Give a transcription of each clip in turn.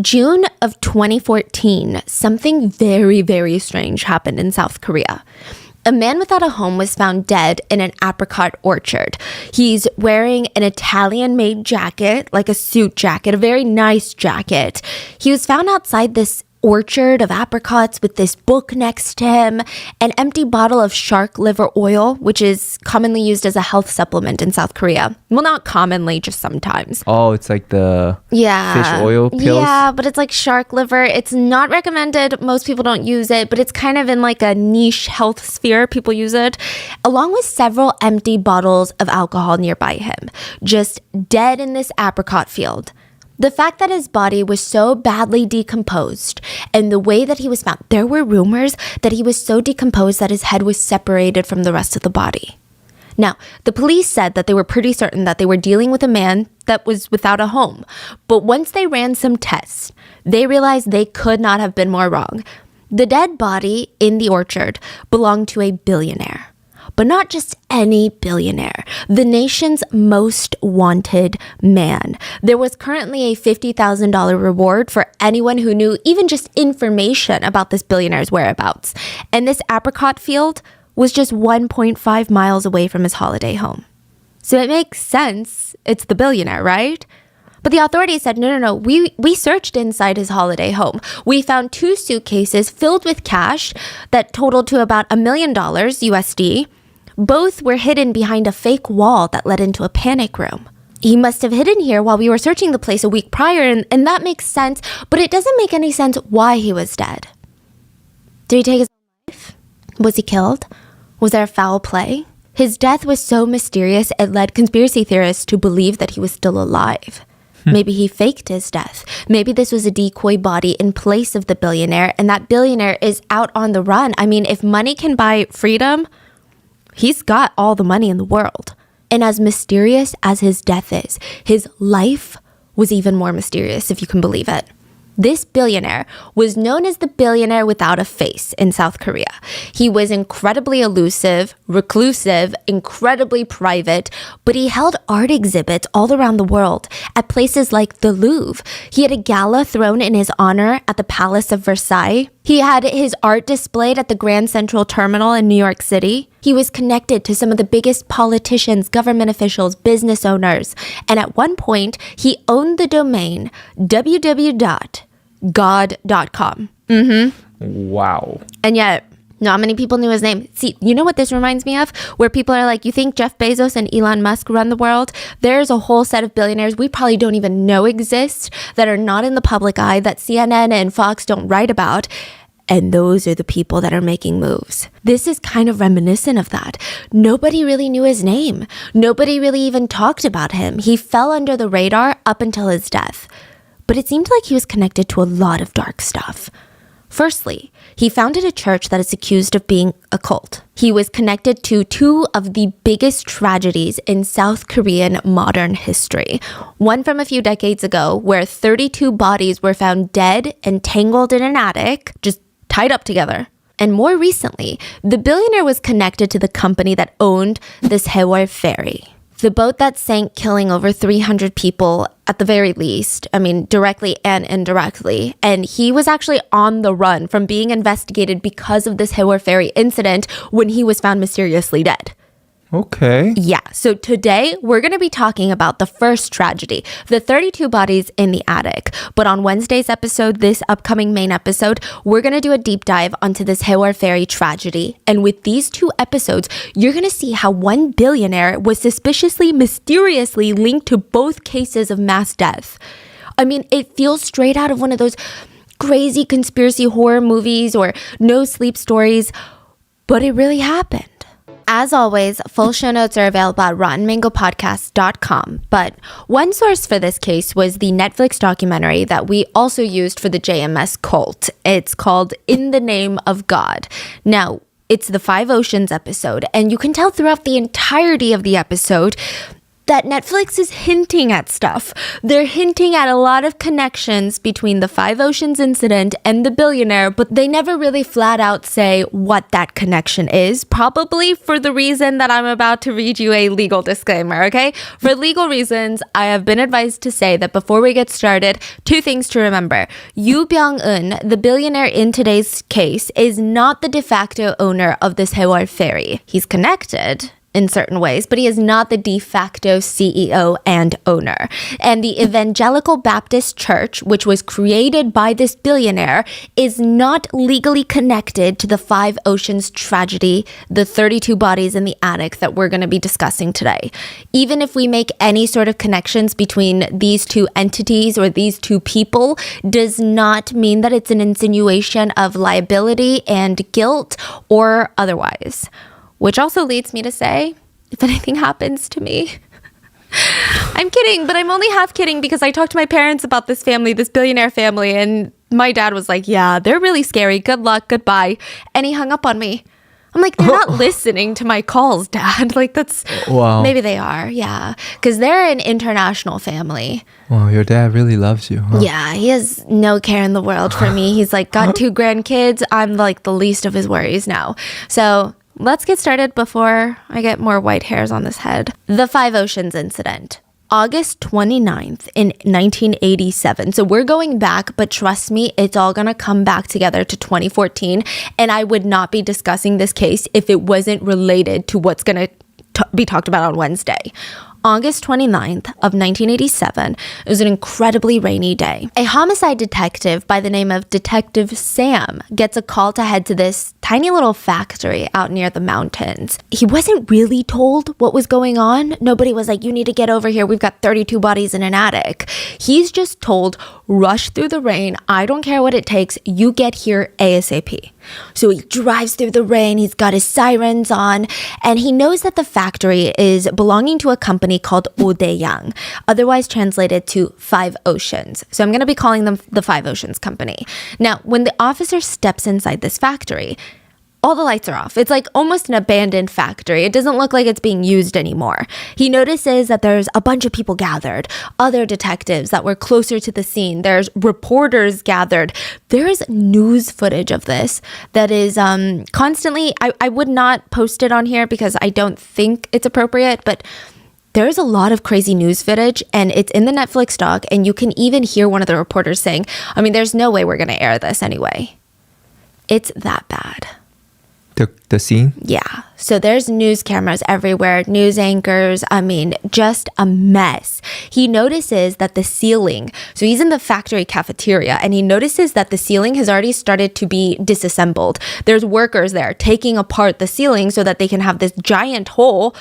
June of 2014, something very, very strange happened in South Korea. A man without a home was found dead in an apricot orchard. He's wearing an Italian-made jacket, like a suit jacket, a very nice jacket. He was found outside this orchard of apricots with this book next to him, an empty bottle of shark liver oil, which is commonly used as a health supplement in South Korea. Well, not commonly, just sometimes. Oh, it's like the fish oil pills? Yeah, but it's like shark liver. It's not recommended. Most people don't use it, but it's kind of in like a niche health sphere. People use it, along with several empty bottles of alcohol nearby him, just dead in this apricot field. The fact that his body was so badly decomposed and the way that he was found, there were rumors that he was so decomposed that his head was separated from the rest of the body. Now, the police said that they were pretty certain that they were dealing with a man that was without a home. But once they ran some tests, they realized they could not have been more wrong. The dead body in the orchard belonged to a billionaire. But not just any billionaire, the nation's most wanted man. There was currently a $50,000 reward for anyone who knew even just information about this billionaire's whereabouts. And this apricot field was just 1.5 miles away from his holiday home. So it makes sense. It's the billionaire, right? But the authorities said, no. We searched inside his holiday home. We found 2 suitcases filled with cash that totaled to about $1 million USD. Both were hidden behind a fake wall that led into a panic room. He must have hidden here while we were searching the place a week prior, and that makes sense, but it doesn't make any sense why he was dead. Did he take his own life? Was he killed? Was there foul play? His death was so mysterious, it led conspiracy theorists to believe that he was still alive. Maybe he faked his death. Maybe this was a decoy body in place of the billionaire, and that billionaire is out on the run. I mean, if money can buy freedom, he's got all the money in the world. And as mysterious as his death is, his life was even more mysterious, if you can believe it. This billionaire was known as the billionaire without a face in South Korea. He was incredibly elusive, reclusive, incredibly private, but he held art exhibits all around the world at places like the Louvre. He had a gala thrown in his honor at the Palace of Versailles. He had his art displayed at the Grand Central Terminal in New York City. He was connected to some of the biggest politicians, government officials, business owners. And at one point, he owned the domain www.god.com. Wow. And yet, not many people knew his name. See, you know what this reminds me of? Where people are like, you think Jeff Bezos and Elon Musk run the world? There's a whole set of billionaires we probably don't even know exist, that are not in the public eye, that CNN and Fox don't write about. And those are the people that are making moves. This is kind of reminiscent of that. Nobody really knew his name. Nobody really even talked about him. He fell under the radar up until his death. But it seemed like he was connected to a lot of dark stuff. Firstly, he founded a church that is accused of being a cult. He was connected to 2 of the biggest tragedies in South Korean modern history. One from a few decades ago, where 32 bodies were found dead and tangled in an attic, just tied up together. And more recently, the billionaire was connected to the company that owned this ferry. The boat that sank, killing over 300 people at the very least, I mean, directly and indirectly. And he was actually on the run from being investigated because of this ferry incident when he was found mysteriously dead. Okay. Yeah, so today we're going to be talking about the first tragedy, the 32 bodies in the attic. But on Wednesday's episode, this upcoming main episode, we're going to do a deep dive onto this ferry tragedy. And with these 2 episodes, you're going to see how one billionaire was suspiciously, mysteriously linked to both cases of mass death. I mean, it feels straight out of one of those crazy conspiracy horror movies or no sleep stories, but it really happened. As always, full show notes are available at RottenMangoPodcast.com. But one source for this case was the Netflix documentary that we also used for the JMS cult. It's called In the Name of God. Now, it's the 5 Oceans episode, and you can tell throughout the entirety of the episode, that Netflix is hinting at stuff. They're hinting at a lot of connections between the Five Oceans incident and the Billionaire, but they never really flat out say what that connection is, probably for the reason that I'm about to read you a legal disclaimer, okay? For legal reasons, I have been advised to say that before we get started, two things to remember. Yoo Byung-eun, the billionaire in today's case, is not the de facto owner of the Sewol ferry. He's connected in certain ways, but he is not the de facto CEO and owner. And the Evangelical Baptist Church, which was created by this billionaire, is not legally connected to the Five Oceans tragedy, the 32 bodies in the attic that we're going to be discussing today. Even if we make any sort of connections between these two entities or these two people, does not mean that it's an insinuation of liability and guilt or otherwise. Which also leads me to say, if anything happens to me, I'm kidding, but I'm only half kidding because I talked to my parents about this family, this billionaire family, and my dad was like, yeah, they're really scary. Good luck. Goodbye. And he hung up on me. I'm like, they're not listening to my calls, Dad. Like, that's, wow. Maybe they are. Yeah. Because they're an international family. Well, your dad really loves you. Huh? Yeah. He has no care in the world for me. He's like, got 2 grandkids. I'm like the least of his worries now. So let's get started before I get more white hairs on this head. The Five Oceans incident. August 29th in 1987. So we're going back, but trust me, it's all going to come back together to 2014. And I would not be discussing this case if it wasn't related to what's going to be talked about on Wednesday. August 29th of 1987. It was an incredibly rainy day. A homicide detective by the name of Detective Sam gets a call to head to this tiny little factory out near the mountains. He wasn't really told what was going on. Nobody was like, you need to get over here. We've got 32 bodies in an attic. He's just told, rush through the rain. I don't care what it takes. You get here ASAP. So he drives through the rain, he's got his sirens on, and he knows that the factory is belonging to a company called Odaeyang, otherwise translated to Five Oceans. So I'm going to be calling them the Five Oceans Company. Now, when the officer steps inside this factory, all the lights are off. It's like almost an abandoned factory. It doesn't look like it's being used anymore. He notices that there's a bunch of people gathered, other detectives that were closer to the scene. There's reporters gathered. There's news footage of this that is constantly, I would not post it on here because I don't think it's appropriate, but there's a lot of crazy news footage and it's in the Netflix doc, and you can even hear one of the reporters saying, I mean, there's no way we're going to air this anyway. It's that bad. The scene? Yeah. So there's news cameras everywhere, news anchors. I mean, just a mess. He notices that the ceiling, so he's in the factory cafeteria, and he notices that the ceiling has already started to be disassembled. There's workers there taking apart the ceiling so that they can have this giant hole.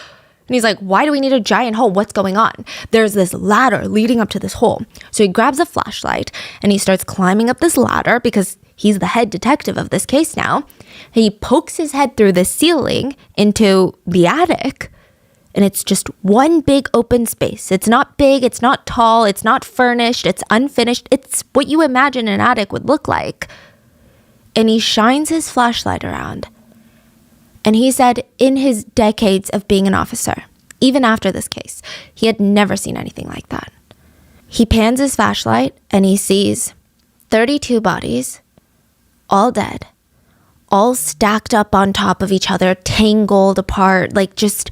And he's like, why do we need a giant hole? What's going on? There's this ladder leading up to this hole. So he grabs a flashlight and he starts climbing up this ladder because he's the head detective of this case now. He pokes his head through the ceiling into the attic, and it's just one big open space. It's not big, it's not tall, it's not furnished, it's unfinished. It's what you imagine an attic would look like. And he shines his flashlight around. And he said in his decades of being an officer, even after this case, he had never seen anything like that. He pans his flashlight and he sees 32 bodies, all dead, all stacked up on top of each other, tangled apart, like just,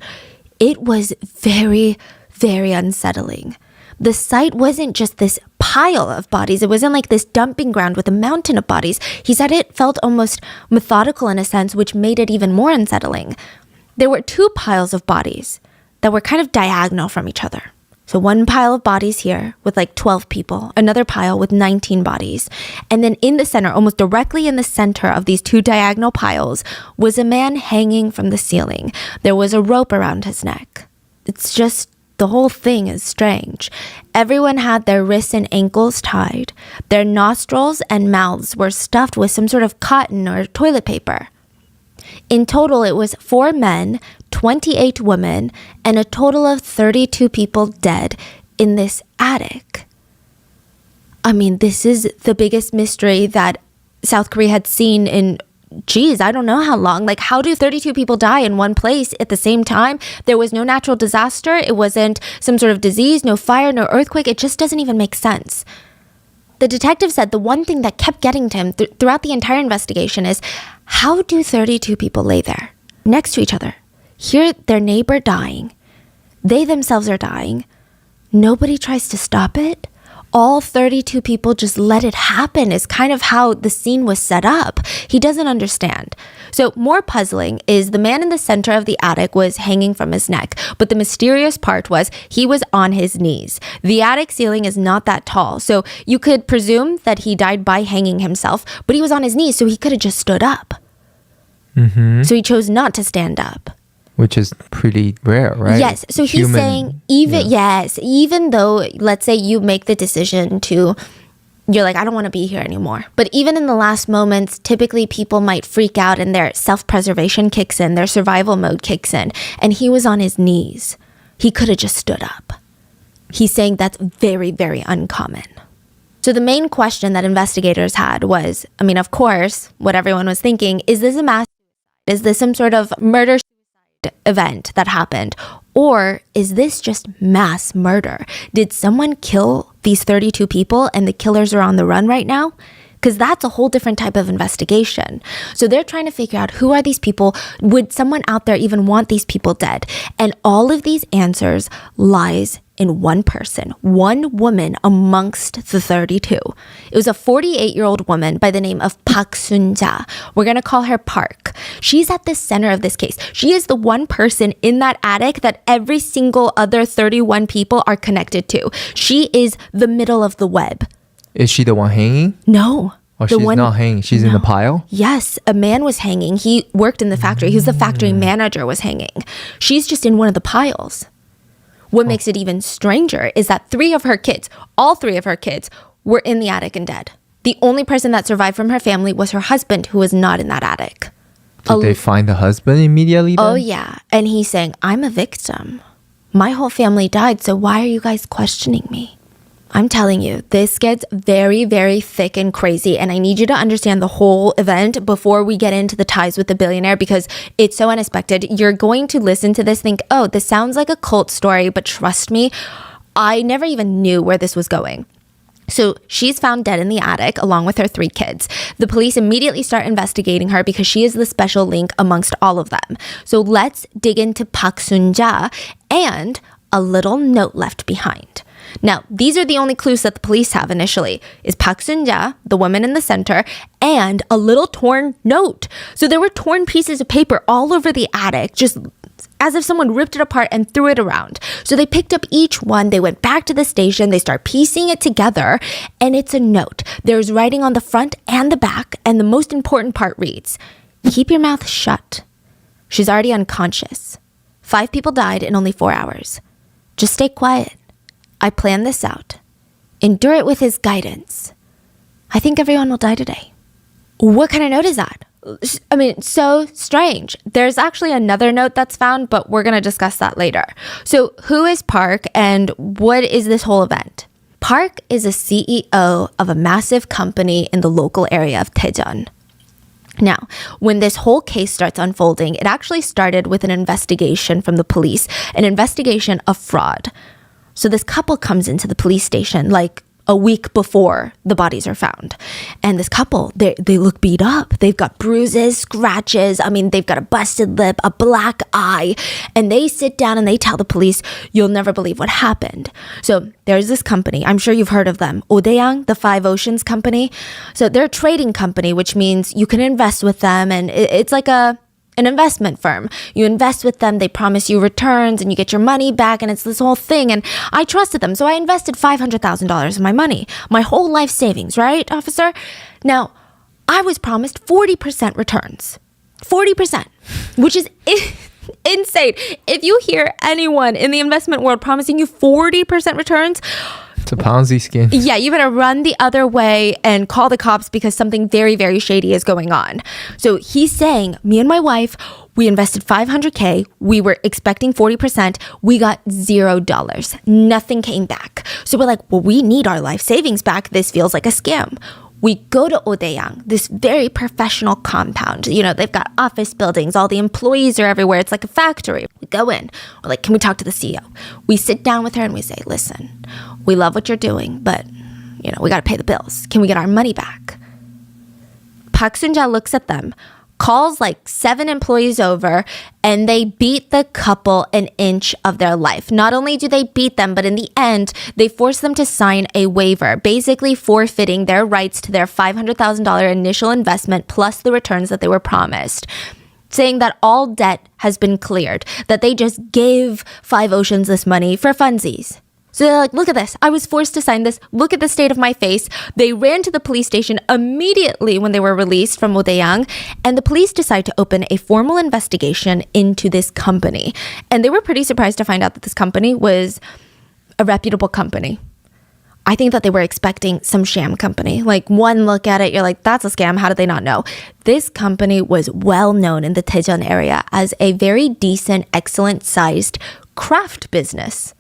it was very, very unsettling. The site wasn't just this pile of bodies. It wasn't like this dumping ground with a mountain of bodies. He said it felt almost methodical in a sense, which made it even more unsettling. There were 2 piles of bodies that were kind of diagonal from each other. So one pile of bodies here with like 12 people, another pile with 19 bodies. And then in the center, almost directly in the center of these 2 diagonal piles, was a man hanging from the ceiling. There was a rope around his neck. It's just, the whole thing is strange. Everyone had their wrists and ankles tied. Their nostrils and mouths were stuffed with some sort of cotton or toilet paper. In total, it was 4 men, 28 women, and a total of 32 people dead in this attic. I mean, this is the biggest mystery that South Korea had seen in geez, I don't know how long. Like, how do 32 people die in one place at the same time? There was no natural disaster. It wasn't some sort of disease, no fire, no earthquake. It just doesn't even make sense. The detective said the one thing that kept getting to him throughout the entire investigation is, how do 32 people lay there next to each other, hear their neighbor dying, they themselves are dying, nobody tries to stop it? All 32 people just let it happen is kind of how the scene was set up. He doesn't understand. So more puzzling is the man in the center of the attic was hanging from his neck, but the mysterious part was he was on his knees. The attic ceiling is not that tall, so you could presume that he died by hanging himself, but he was on his knees, so he could have just stood up. So he chose not to stand up. Which is pretty rare, right? Yes. So he's saying even though, let's say you make the decision to, you're like, I don't want to be here anymore. But even in the last moments, typically people might freak out and their self-preservation kicks in, their survival mode kicks in. And he was on his knees. He could have just stood up. He's saying that's very, very uncommon. So the main question that investigators had was, I mean, of course, what everyone was thinking, is this a mass? Is this some sort of murder event that happened? Or is this just mass murder? Did someone kill these 32 people and the killers are on the run right now? Because that's a whole different type of investigation. So they're trying to figure out, who are these people? Would someone out there even want these people dead? And all of these answers lies in one person, one woman amongst the 32. It was a 48-year-old woman by the name of Pak Sun-ja. We're going to call her Park. She's at the center of this case. She is the one person in that attic that every single other 31 people are connected to. She is the middle of the web. Is she the one hanging? No. Oh, she's not hanging. She's in the pile? Yes, a man was hanging. He worked in the factory. He was the factory manager, was hanging. She's just in one of the piles. What makes it even stranger is that all three of her kids, were in the attic and dead. The only person that survived from her family was her husband, who was not in that attic. Did they find the husband immediately then? Oh, yeah. And he's saying, I'm a victim. My whole family died, so why are you guys questioning me? I'm telling you, this gets very, very thick and crazy, and I need you to understand the whole event before we get into the ties with the billionaire, because it's so unexpected. You're going to listen to this, think, oh, this sounds like a cult story, but trust me, I never even knew where this was going. So she's found dead in the attic along with her 3 kids. The police immediately start investigating her because she is the special link amongst all of them. So let's dig into Pak Sun-ja and a little note left behind. Now, these are the only clues that the police have initially, is Pak Sun-ja, the woman in the center, and a little torn note. So there were torn pieces of paper all over the attic, just as if someone ripped it apart and threw it around. So they picked up each one, they went back to the station, they start piecing it together, and it's a note. There's writing on the front and the back, and the most important part reads, keep your mouth shut. She's already unconscious. 5 people died in only 4 hours. Just stay quiet. I planned this out. Endure it with his guidance. I think everyone will die today. What kind of note is that? I mean, so strange. There's actually another note that's found, but we're going to discuss that later. So who is Park and what is this whole event? Park is a CEO of a massive company in the local area of Daejeon. Now, when this whole case starts unfolding, it actually started with an investigation from the police, an investigation of fraud. So this couple comes into the police station like a week before the bodies are found. And this couple, they look beat up. They've got bruises, scratches. I mean, they've got a busted lip, a black eye. And they sit down and they tell the police, you'll never believe what happened. So there's this company. I'm sure you've heard of them. Odaeang, the Five Oceans company. So they're a trading company, which means you can invest with them. And it's like an investment firm. You invest with them, they promise you returns and you get your money back, and it's this whole thing. And I trusted them, so I invested $500,000 of my money, my whole life savings, right, officer? Now, I was promised 40% returns. 40%, which is insane. If you hear anyone in the investment world promising you 40% returns, it's a Ponzi scheme. Yeah, you better run the other way and call the cops because something very, very shady is going on. So he's saying, me and my wife, we invested $500K. We were expecting 40%. We got $0. Nothing came back. So we're like, well, we need our life savings back. This feels like a scam. We go to Odaeyang, this very professional compound. You know, they've got office buildings. All the employees are everywhere. It's like a factory. We go in. We're like, can we talk to the CEO? We sit down with her and we say, listen, we love what you're doing, but, you know, we got to pay the bills. Can we get our money back? Pak Sun-ja looks at them, calls like 7 employees over, and they beat the couple an inch of their life. Not only do they beat them, but in the end, they force them to sign a waiver, basically forfeiting their rights to their $500,000 initial investment plus the returns that they were promised, saying that all debt has been cleared, that they just gave Five Oceans this money for funsies. So they're like, look at this. I was forced to sign this. Look at the state of my face. They ran to the police station immediately when they were released from Odaeyang, and the police decided to open a formal investigation into this company. And they were pretty surprised to find out that this company was a reputable company. I think that they were expecting some sham company. Like, one look at it, you're like, that's a scam. How did they not know? This company was well known in the Daejeon area as a very decent, excellent-sized craft business.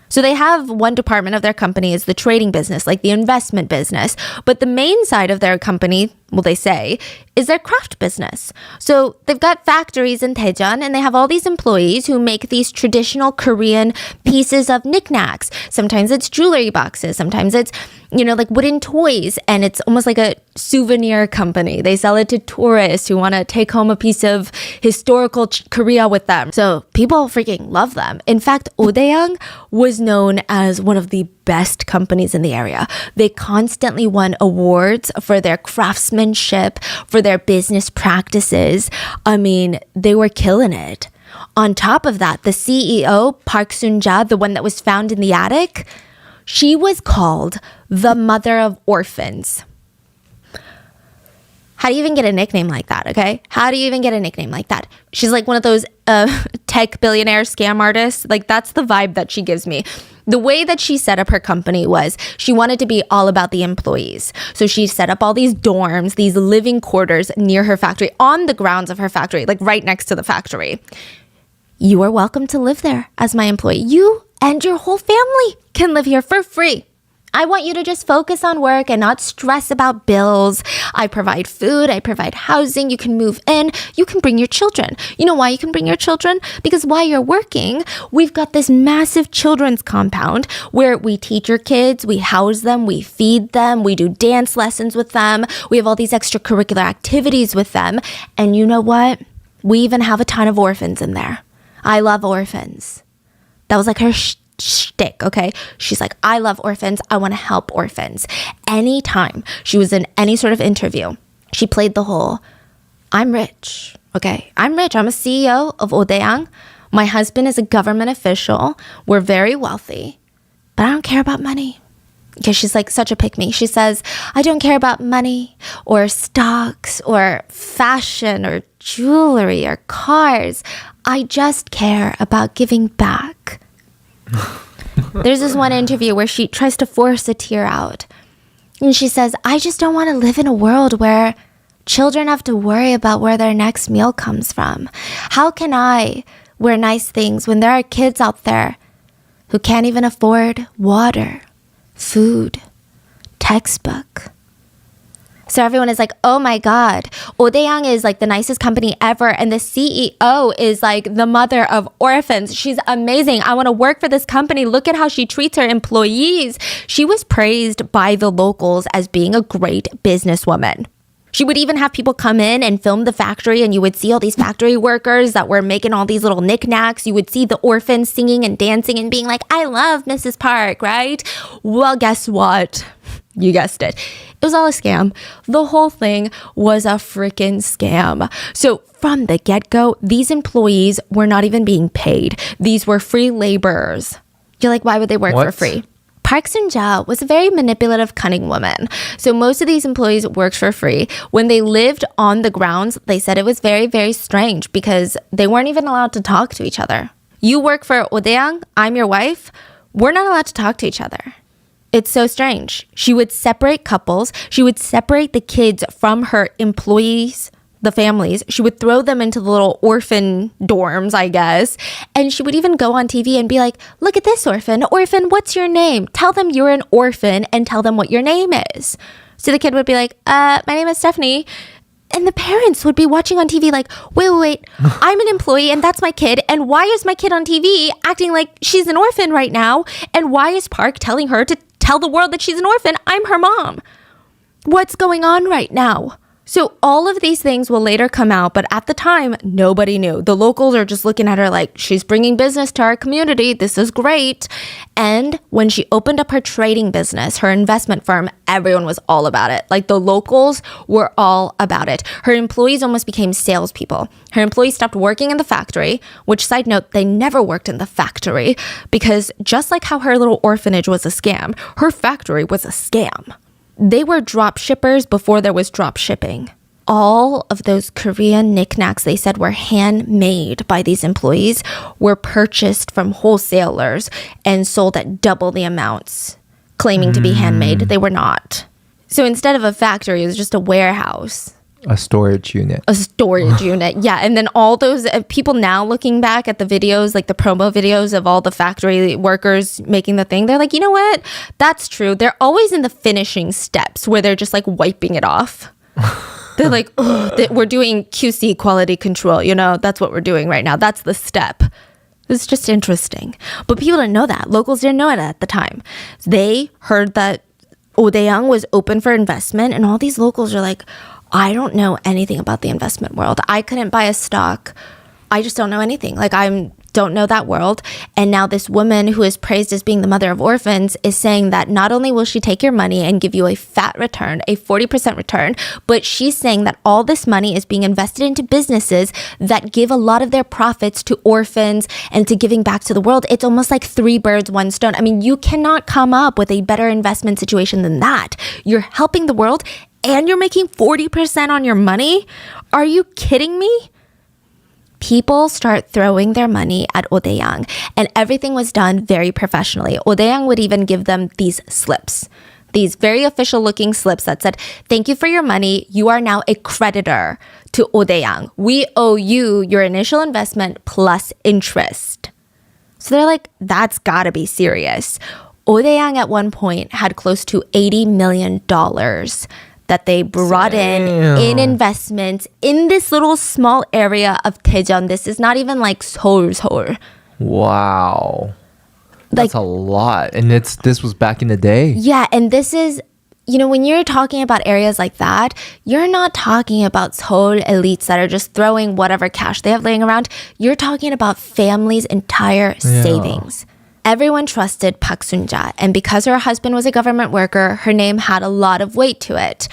So they have one department of their company is the trading business, like the investment business. But the main side of their company, well, they say, is their craft business. So they've got factories in Daejeon, and they have all these employees who make these traditional Korean pieces of knickknacks. Sometimes it's jewelry boxes. Sometimes it's, you know, like wooden toys. And it's almost like a souvenir company. They sell it to tourists who want to take home a piece of historical Korea with them. So people freaking love them. In fact, Odaeyang was known as one of the best companies in the area. They constantly won awards for their craftsmanship, for their business practices. I mean, they were killing it. On top of that, the CEO, Pak Sun-ja, the one that was found in the attic, she was called the mother of orphans. How do you even get a nickname like that, okay? How do you even get a nickname like that? She's like one of those tech billionaire scam artists. Like, that's the vibe that she gives me. The way that she set up her company was she wanted to be all about the employees. So she set up all these dorms, these living quarters near her factory, on the grounds of her factory, like right next to the factory. You are welcome to live there as my employee. You and your whole family can live here for free. I want you to just focus on work and not stress about bills. I provide food. I provide housing. You can move in. You can bring your children. You know why you can bring your children? Because while you're working, we've got this massive children's compound where we teach your kids, we house them, we feed them, we do dance lessons with them. We have all these extracurricular activities with them. And you know what? We even have a ton of orphans in there. I love orphans. That was like her shtick, okay? She's like, I love orphans. I want to help orphans. Anytime she was in any sort of interview, she played the whole, I'm rich, okay? I'm rich. I'm a CEO of Odaeyang. My husband is a government official. We're very wealthy, but I don't care about money. Because she's like such a pick-me. She says, I don't care about money or stocks or fashion or jewelry or cars. I just care about giving back. There's this one interview where she tries to force a tear out. And she says, I just don't want to live in a world where children have to worry about where their next meal comes from. How can I wear nice things when there are kids out there who can't even afford water, food, textbook? So everyone is like, oh my God, Odaeyang is like the nicest company ever. And the CEO is like the mother of orphans. She's amazing. I want to work for this company. Look at how she treats her employees. She was praised by the locals as being a great businesswoman. She would even have people come in and film the factory, and you would see all these factory workers that were making all these little knickknacks. You would see the orphans singing and dancing and being like, I love Mrs. Park, right? Well, guess what? You guessed it. It was all a scam. The whole thing was a freaking scam. So from the get-go, these employees were not even being paid. These were free laborers. You're like, why would they work for free? Pak Sun-ja was a very manipulative, cunning woman. So most of these employees worked for free. When they lived on the grounds, they said it was very, very strange because they weren't even allowed to talk to each other. You work for Odaeyang, I'm your wife. We're not allowed to talk to each other. It's so strange. She would separate couples. She would separate the kids from her employees, the families. She would throw them into the little orphan dorms, I guess. And she would even go on TV and be like, look at this orphan. Orphan, what's your name? Tell them you're an orphan and tell them what your name is. So the kid would be like, my name is Stephanie. And the parents would be watching on TV like, wait, I'm an employee and that's my kid. And why is my kid on TV acting like she's an orphan right now? And why is Park telling her to tell the world that she's an orphan? I'm her mom. What's going on right now? So all of these things will later come out, but at the time, nobody knew. The locals are just looking at her like, she's bringing business to our community. This is great. And when she opened up her trading business, her investment firm, everyone was all about it. Like the locals were all about it. Her employees almost became salespeople. Her employees stopped working in the factory, which, side note, they never worked in the factory because just like how her little orphanage was a scam, her factory was a scam. They were drop shippers before there was drop shipping. All of those Korean knickknacks they said were handmade by these employees were purchased from wholesalers and sold at double the amounts, claiming to be handmade. They were not. So instead of a factory, it was just a warehouse. A storage unit. A storage unit, yeah. And then all those people now looking back at the videos, like the promo videos of all the factory workers making the thing, they're like, you know what? That's true. They're always in the finishing steps where they're just like wiping it off. They're like, we're doing QC, quality control. You know, that's what we're doing right now. That's the step. It's just interesting. But people didn't know that. Locals didn't know it at the time. They heard that Odaeang was open for investment, and all these locals are like, I don't know anything about the investment world. I couldn't buy a stock. I just don't know anything. Like, I don't know that world. And now this woman who is praised as being the mother of orphans is saying that not only will she take your money and give you a fat return, a 40% return, but she's saying that all this money is being invested into businesses that give a lot of their profits to orphans and to giving back to the world. It's almost like 3 birds, 1 stone. I mean, you cannot come up with a better investment situation than that. You're helping the world and you're making 40% on your money? Are you kidding me? People start throwing their money at Odaeang, and everything was done very professionally. Odaeang would even give them these slips, these very official looking slips that said, thank you for your money. You are now a creditor to Odaeang. We owe you your initial investment plus interest. So they're like, that's gotta be serious. Odaeang at one point had close to $80 million that they brought in investments in this little small area of Daejeon. This is not even like Seoul. Wow. That's a lot. And this was back in the day. Yeah, and this is, you know, when you're talking about areas like that, you're not talking about Seoul elites that are just throwing whatever cash they have laying around. You're talking about families' entire savings. Everyone trusted Pak Sun-ja, and because her husband was a government worker, her name had a lot of weight to it.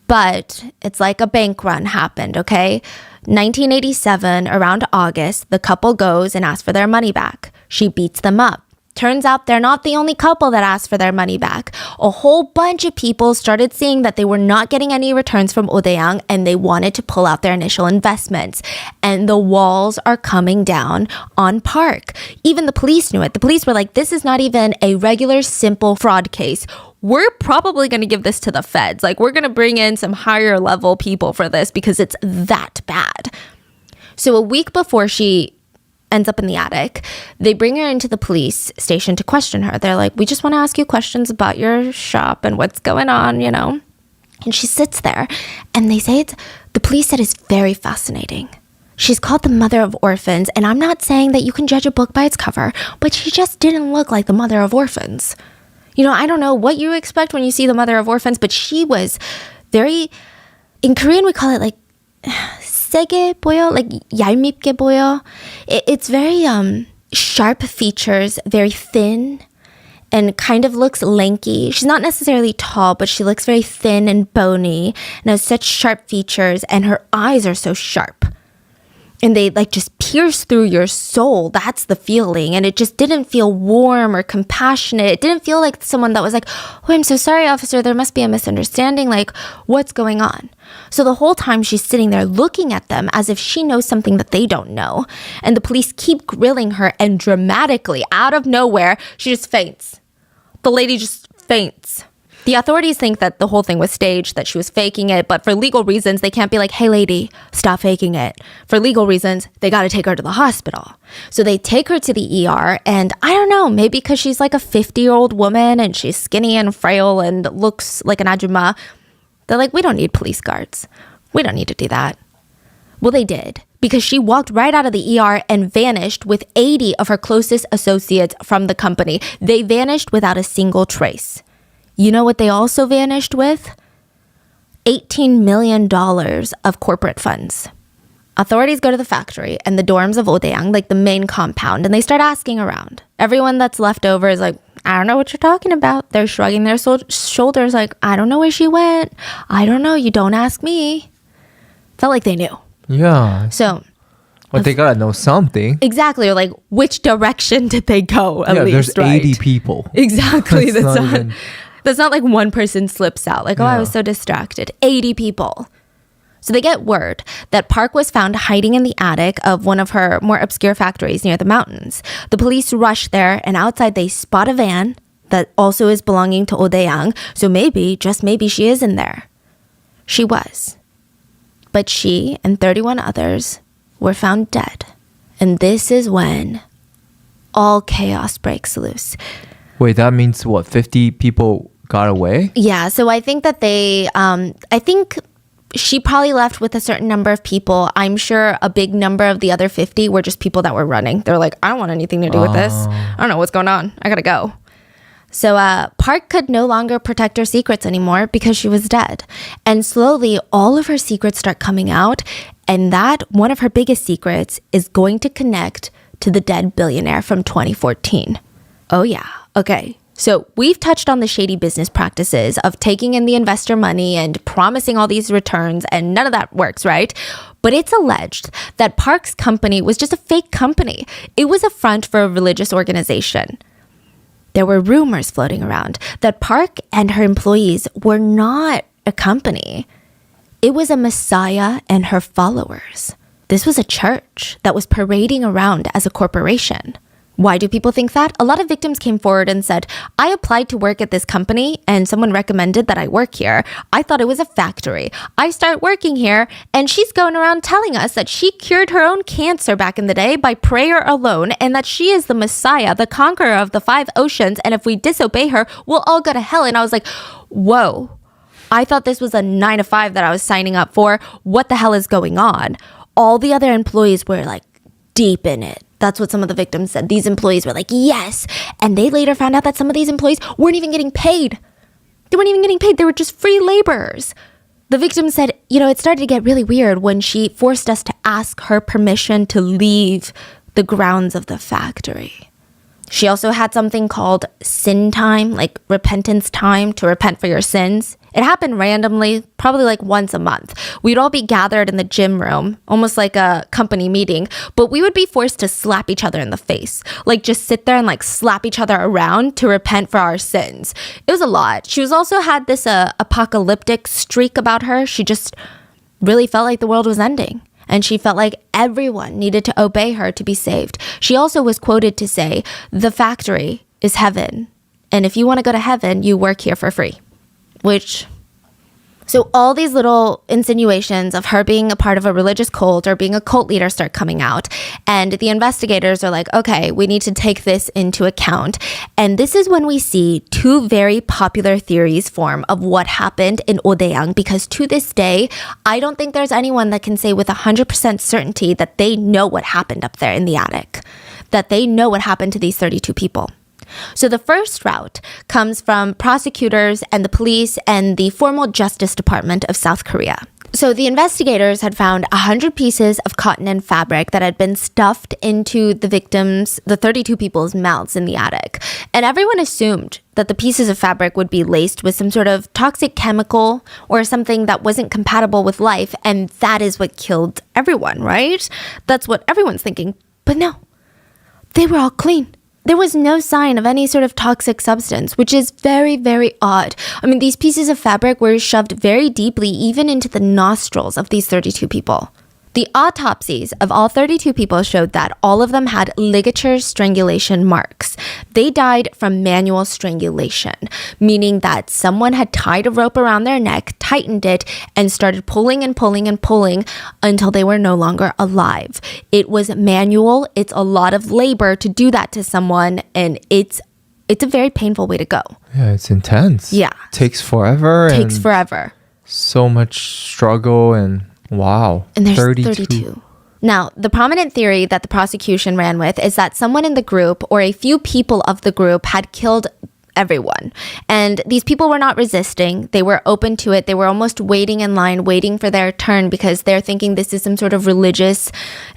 But it's like a bank run happened, okay? 1987, around August, the couple goes and asks for their money back. She beats them up. Turns out they're not the only couple that asked for their money back. A whole bunch of people started seeing that they were not getting any returns from Odaeang and they wanted to pull out their initial investments. And the walls are coming down on Park. Even the police knew it. The police were like, this is not even a regular, simple fraud case. We're probably going to give this to the feds. Like, we're going to bring in some higher level people for this because it's that bad. So a week before she ends up in the attic, they bring her into the police station to question her. They're like, we just want to ask you questions about your shop and what's going on, you know? And she sits there and they say the police said it's very fascinating. She's called the mother of orphans, and I'm not saying that you can judge a book by its cover, but she just didn't look like the mother of orphans. You know, I don't know what you expect when you see the mother of orphans, but she was very, in Korean we call it like 세게 보여, like 얄밉게 보여. It's very sharp features, very thin, and kind of looks lanky. She's not necessarily tall, but she looks very thin and bony and has such sharp features, and her eyes are so sharp. And they like just pierce through your soul. That's the feeling. And it just didn't feel warm or compassionate. It didn't feel like someone that was like, oh, I'm so sorry, officer. There must be a misunderstanding. Like, what's going on? So the whole time she's sitting there looking at them as if she knows something that they don't know. And the police keep grilling her, and dramatically, out of nowhere, she just faints. The lady just faints. The authorities think that the whole thing was staged, that she was faking it, but for legal reasons, they can't be like, hey, lady, stop faking it. For legal reasons, they got to take her to the hospital. So they take her to the ER, and I don't know, maybe because she's like a 50-year-old woman and she's skinny and frail and looks like an ajumma, they're like, we don't need police guards. We don't need to do that. Well, they did, because she walked right out of the ER and vanished with 80 of her closest associates from the company. They vanished without a single trace. You know what they also vanished with? $18 million of corporate funds. Authorities go to the factory and the dorms of Odaeang, like the main compound, and they start asking around. Everyone that's left over is like, I don't know what you're talking about. They're shrugging their shoulders like, I don't know where she went. I don't know. You don't ask me. Felt like they knew. Yeah. So... But they gotta know something. Exactly. Or like, which direction did they go at least, there's 80 people. Exactly. That's That's not like one person slips out. Like, oh, I was so distracted. 80 people. So they get word that Park was found hiding in the attic of one of her more obscure factories near the mountains. The police rush there, and outside they spot a van that also is belonging to Odaeang. So maybe, just maybe, she is in there. She was. But she and 31 others were found dead. And this is when all chaos breaks loose. Wait, that means what? 50 people got away? Yeah, so I think that I think she probably left with a certain number of people. I'm sure a big number of the other 50 were just people that were running. They're like, I don't want anything to do with this. I don't know what's going on. I gotta go. So Park could no longer protect her secrets anymore because she was dead. And slowly, all of her secrets start coming out. And that, one of her biggest secrets, is going to connect to the dead billionaire from 2014. Oh yeah, okay. So we've touched on the shady business practices of taking in the investor money and promising all these returns, and none of that works, right? But it's alleged that Park's company was just a fake company. It was a front for a religious organization. There were rumors floating around that Park and her employees were not a company. It was a messiah and her followers. This was a church that was parading around as a corporation. Why do people think that? A lot of victims came forward and said, I applied to work at this company and someone recommended that I work here. I thought it was a factory. I start working here and she's going around telling us that she cured her own cancer back in the day by prayer alone and that she is the Messiah, the conqueror of the 5 oceans, and if we disobey her, we'll all go to hell. And I was like, whoa, I thought this was a 9-to-5 that I was signing up for. What the hell is going on? All the other employees were like deep in it. That's what some of the victims said. These employees were like, yes. And they later found out that some of these employees weren't even getting paid. They weren't even getting paid. They were just free laborers. The victim said, it started to get really weird when she forced us to ask her permission to leave the grounds of the factory. She also had something called sin time, like repentance time, to repent for your sins. It happened randomly, probably like once a month. We'd all be gathered in the gym room, almost like a company meeting, but we would be forced to slap each other in the face. Like just sit there and like slap each other around to repent for our sins. It was a lot. She was also had this apocalyptic streak about her. She just really felt like the world was ending. And she felt like everyone needed to obey her to be saved. She also was quoted to say, the factory is heaven. And if you want to go to heaven, you work here for free. So all these little insinuations of her being a part of a religious cult or being a cult leader start coming out. And the investigators are like, okay, we need to take this into account. And this is when we see 2 very popular theories form of what happened in Odaeang. Because to this day, I don't think there's anyone that can say with 100% certainty that they know what happened up there in the attic. That they know what happened to these 32 people. So the first route comes from prosecutors and the police and the formal Justice Department of South Korea. So the investigators had found 100 pieces of cotton and fabric that had been stuffed into the 32 people's mouths in the attic. And everyone assumed that the pieces of fabric would be laced with some sort of toxic chemical or something that wasn't compatible with life. And that is what killed everyone, right? That's what everyone's thinking. But no, they were all clean. There was no sign of any sort of toxic substance, which is very, very odd. I mean, these pieces of fabric were shoved very deeply, even into the nostrils of these 32 people. The autopsies of all 32 people showed that all of them had ligature strangulation marks. They died from manual strangulation, meaning that someone had tied a rope around their neck, tightened it, and started pulling and pulling and pulling until they were no longer alive. It was manual. It's a lot of labor to do that to someone, and it's a very painful way to go. Yeah, it's intense. Yeah. Takes forever. Takes forever. So much struggle and wow. And there's 32. Now, the prominent theory that the prosecution ran with is that someone in the group or a few people of the group had killed everyone. And these people were not resisting. They were open to it. They were almost waiting in line, waiting for their turn because they're thinking this is some sort of religious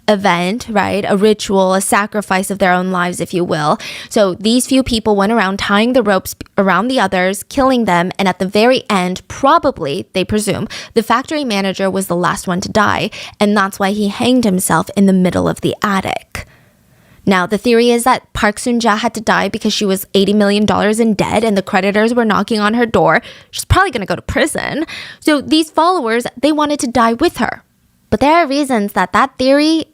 event, right? A ritual, a sacrifice of their own lives, if you will. So these few people went around tying the ropes around the others, killing them. And at the very end, probably, they presume, the factory manager was the last one to die. And that's why he hanged himself in the middle of the attic. Now, the theory is that Pak Sun-ja had to die because she was $80 million in debt and the creditors were knocking on her door. She's probably going to go to prison. So these followers, they wanted to die with her. But there are reasons that theory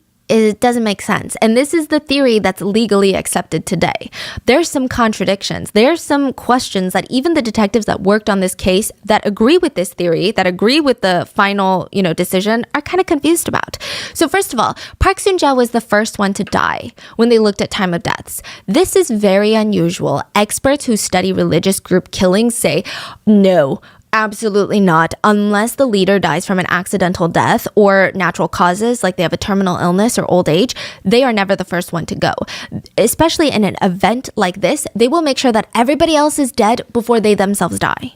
doesn't make sense. And this is the theory that's legally accepted today. There's some contradictions. There's some questions that even the detectives that worked on this case that agree with this theory, that agree with the final, decision, are kind of confused about. So first of all, Pak Sun-ja was the first one to die when they looked at time of deaths. This is very unusual. Experts who study religious group killings say, no, absolutely not. Unless the leader dies from an accidental death or natural causes, like they have a terminal illness or old age, they are never the first one to go. Especially in an event like this, they will make sure that everybody else is dead before they themselves die.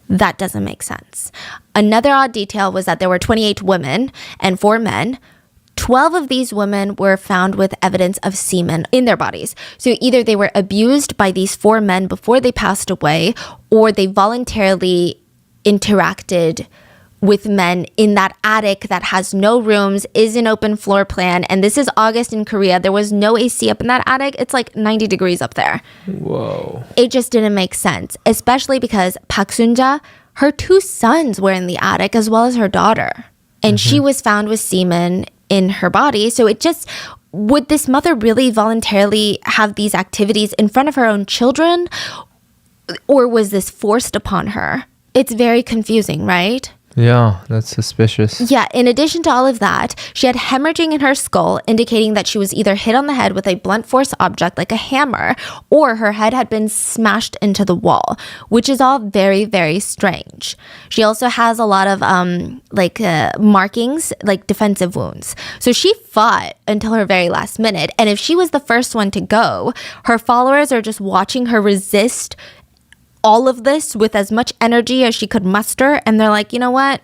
That doesn't make sense. Another odd detail was that there were 28 women and 4 men. 12 of these women were found with evidence of semen in their bodies. So either they were abused by these 4 men before they passed away, or they voluntarily interacted with men in that attic that has no rooms, is an open floor plan. And this is August in Korea. There was no AC up in that attic. It's like 90 degrees up there. Whoa. It just didn't make sense, especially because Pak Sun-ja, her 2 sons were in the attic as well as her daughter. And she was found with semen in her body. So it just, would this mother really voluntarily have these activities in front of her own children? Or was this forced upon her? It's very confusing, right? Yeah, that's suspicious. Yeah, in addition to all of that, she had hemorrhaging in her skull, indicating that she was either hit on the head with a blunt force object like a hammer, or her head had been smashed into the wall, which is all very, very strange. She also has a lot of markings, like defensive wounds. So she fought until her very last minute, and if she was the first one to go, her followers are just watching her resist all of this with as much energy as she could muster, and they're like, you know what?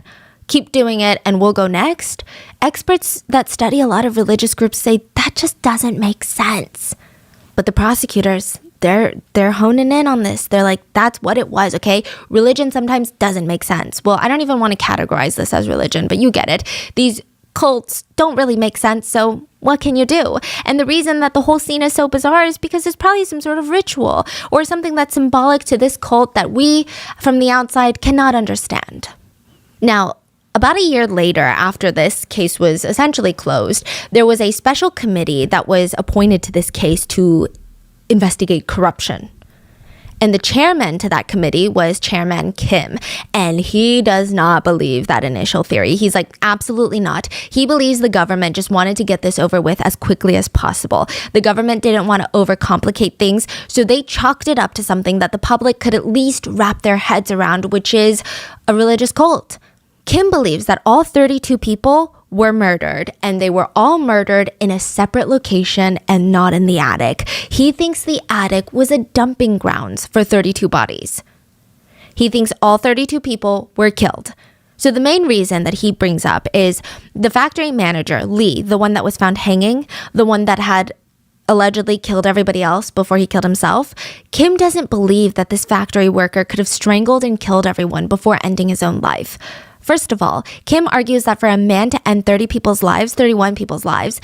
Keep doing it and we'll go next. Experts that study a lot of religious groups say that just doesn't make sense. But the prosecutors, they're honing in on this. They're like, that's what it was, okay? Religion sometimes doesn't make sense. Well, I don't even want to categorize this as religion, but you get it. These cults don't really make sense, so what can you do? And the reason that the whole scene is so bizarre is because there's probably some sort of ritual or something that's symbolic to this cult that we, from the outside, cannot understand. Now, about a year later, after this case was essentially closed, there was a special committee that was appointed to this case to investigate corruption. And the chairman to that committee was Chairman Kim. And he does not believe that initial theory. He's like, absolutely not. He believes the government just wanted to get this over with as quickly as possible. The government didn't want to overcomplicate things, so they chalked it up to something that the public could at least wrap their heads around, which is a religious cult. Kim believes that all 32 people were murdered, and they were all murdered in a separate location and not in the attic. He thinks the attic was a dumping grounds for 32 bodies. He thinks all 32 people were killed. So the main reason that he brings up is the factory manager, Lee, the one that was found hanging, the one that had allegedly killed everybody else before he killed himself. Kim doesn't believe that this factory worker could have strangled and killed everyone before ending his own life. First of all, Kim argues that for a man to end 31 people's lives,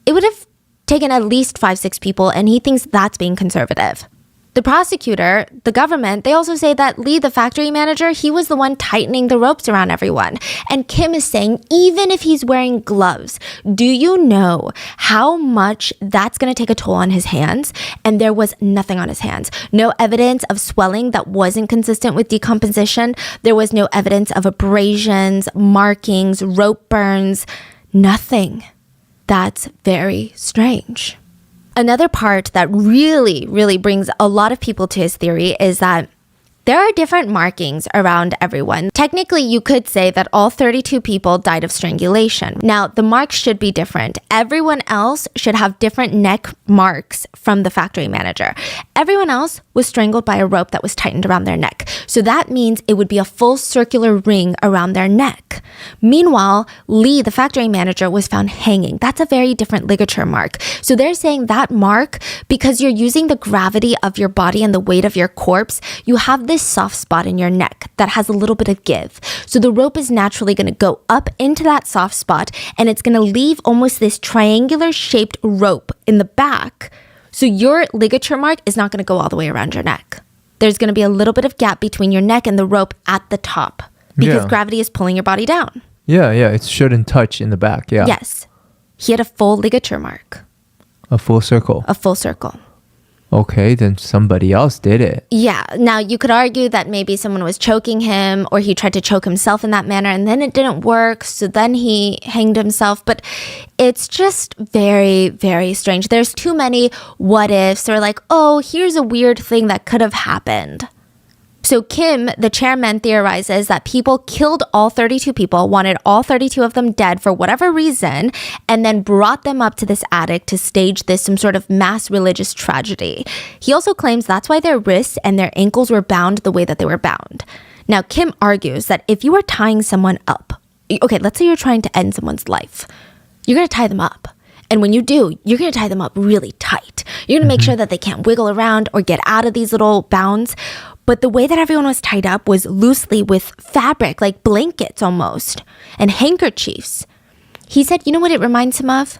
it would have taken at least 5-6 people, and he thinks that's being conservative. The prosecutor, the government, they also say that Lee, the factory manager, he was the one tightening the ropes around everyone. And Kim is saying, even if he's wearing gloves, do you know how much that's going to take a toll on his hands? And there was nothing on his hands. No evidence of swelling that wasn't consistent with decomposition. There was no evidence of abrasions, markings, rope burns, nothing. That's very strange. Another part that really, really brings a lot of people to his theory is that there are different markings around everyone. Technically, you could say that all 32 people died of strangulation. Now, the marks should be different. Everyone else should have different neck marks from the factory manager. Everyone else was strangled by a rope that was tightened around their neck. So that means it would be a full circular ring around their neck. Meanwhile, Lee, the factory manager, was found hanging. That's a very different ligature mark. So they're saying that mark, because you're using the gravity of your body and the weight of your corpse, you have this soft spot in your neck that has a little bit of give. So the rope is naturally going to go up into that soft spot, and it's going to leave almost this triangular shaped rope in the back. So your ligature mark is not going to go all the way around your neck. There's going to be a little bit of gap between your neck and the rope at the top because gravity is pulling your body down. Yeah, it shouldn't touch in the back, yeah. Yes. He had a full ligature mark. A full circle. A full circle. Okay, then somebody else did it. Yeah. Now, you could argue that maybe someone was choking him or he tried to choke himself in that manner and then it didn't work. So then he hanged himself. But it's just very, very strange. There's too many what ifs or like, oh, here's a weird thing that could have happened. So Kim, the chairman, theorizes that people killed all 32 people, wanted all 32 of them dead for whatever reason, and then brought them up to this attic to stage this some sort of mass religious tragedy. He also claims that's why their wrists and their ankles were bound the way that they were bound. Now, Kim argues that if you are tying someone up, okay, let's say you're trying to end someone's life, you're going to tie them up. And when you do, you're going to tie them up really tight. You're going to make sure that they can't wiggle around or get out of these little bounds. But the way that everyone was tied up was loosely with fabric, like blankets almost, and handkerchiefs. He said, you know what it reminds him of?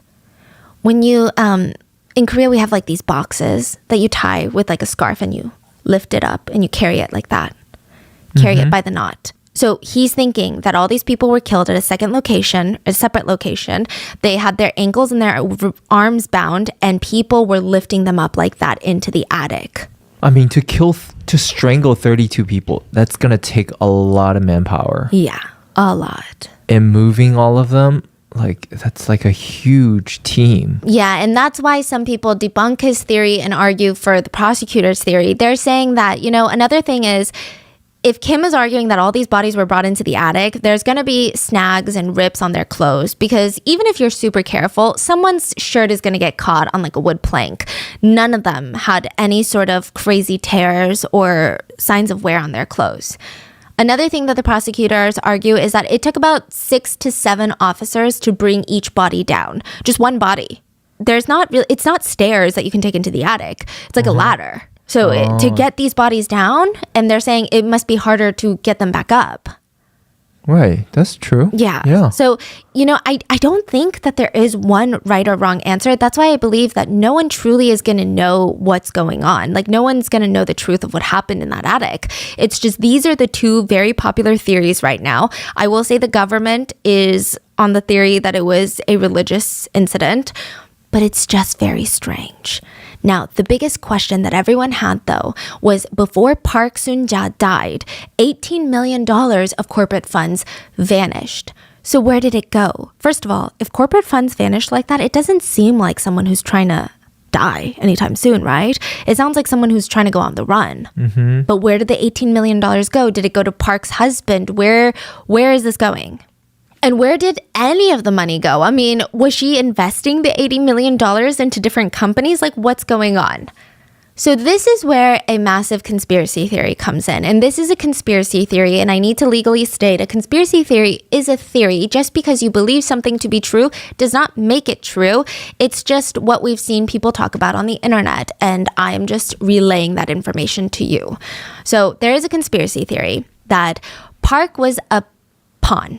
When you, in Korea, we have like these boxes that you tie with like a scarf and you lift it up and you carry it like that. Carry it by the knot. So he's thinking that all these people were killed at a second location, a separate location. They had their ankles and their arms bound and people were lifting them up like that into the attic. I mean, to strangle 32 people, that's going to take a lot of manpower. Yeah, a lot. And moving all of them, like, that's like a huge team. Yeah, and that's why some people debunk his theory and argue for the prosecutor's theory. They're saying that, you know, another thing is, if Kim is arguing that all these bodies were brought into the attic, there's going to be snags and rips on their clothes because even if you're super careful, someone's shirt is going to get caught on like a wood plank. None of them had any sort of crazy tears or signs of wear on their clothes. Another thing that the prosecutors argue is that it took about 6 to 7 officers to bring each body down. Just one body. It's not stairs that you can take into the attic. It's like a ladder. So to get these bodies down, and they're saying it must be harder to get them back up. Right. That's true. Yeah. So, you know, I don't think that there is one right or wrong answer. That's why I believe that no one truly is going to know what's going on. Like, no one's going to know the truth of what happened in that attic. It's just these are the two very popular theories right now. I will say the government is on the theory that it was a religious incident, but it's just very strange. Now, the biggest question that everyone had, though, was before Pak Sun-ja died, $18 million of corporate funds vanished. So where did it go? First of all, if corporate funds vanish like that, it doesn't seem like someone who's trying to die anytime soon, right? It sounds like someone who's trying to go on the run. But where did the $18 million go? Did it go to Park's husband? Where is this going? And where did any of the money go? I mean, was she investing the $80 million into different companies? Like, what's going on? So this is where a massive conspiracy theory comes in. And this is a conspiracy theory, and I need to legally state a conspiracy theory is a theory. Just because you believe something to be true does not make it true. It's just what we've seen people talk about on the internet, and I am just relaying that information to you. So there is a conspiracy theory that Park was a pawn.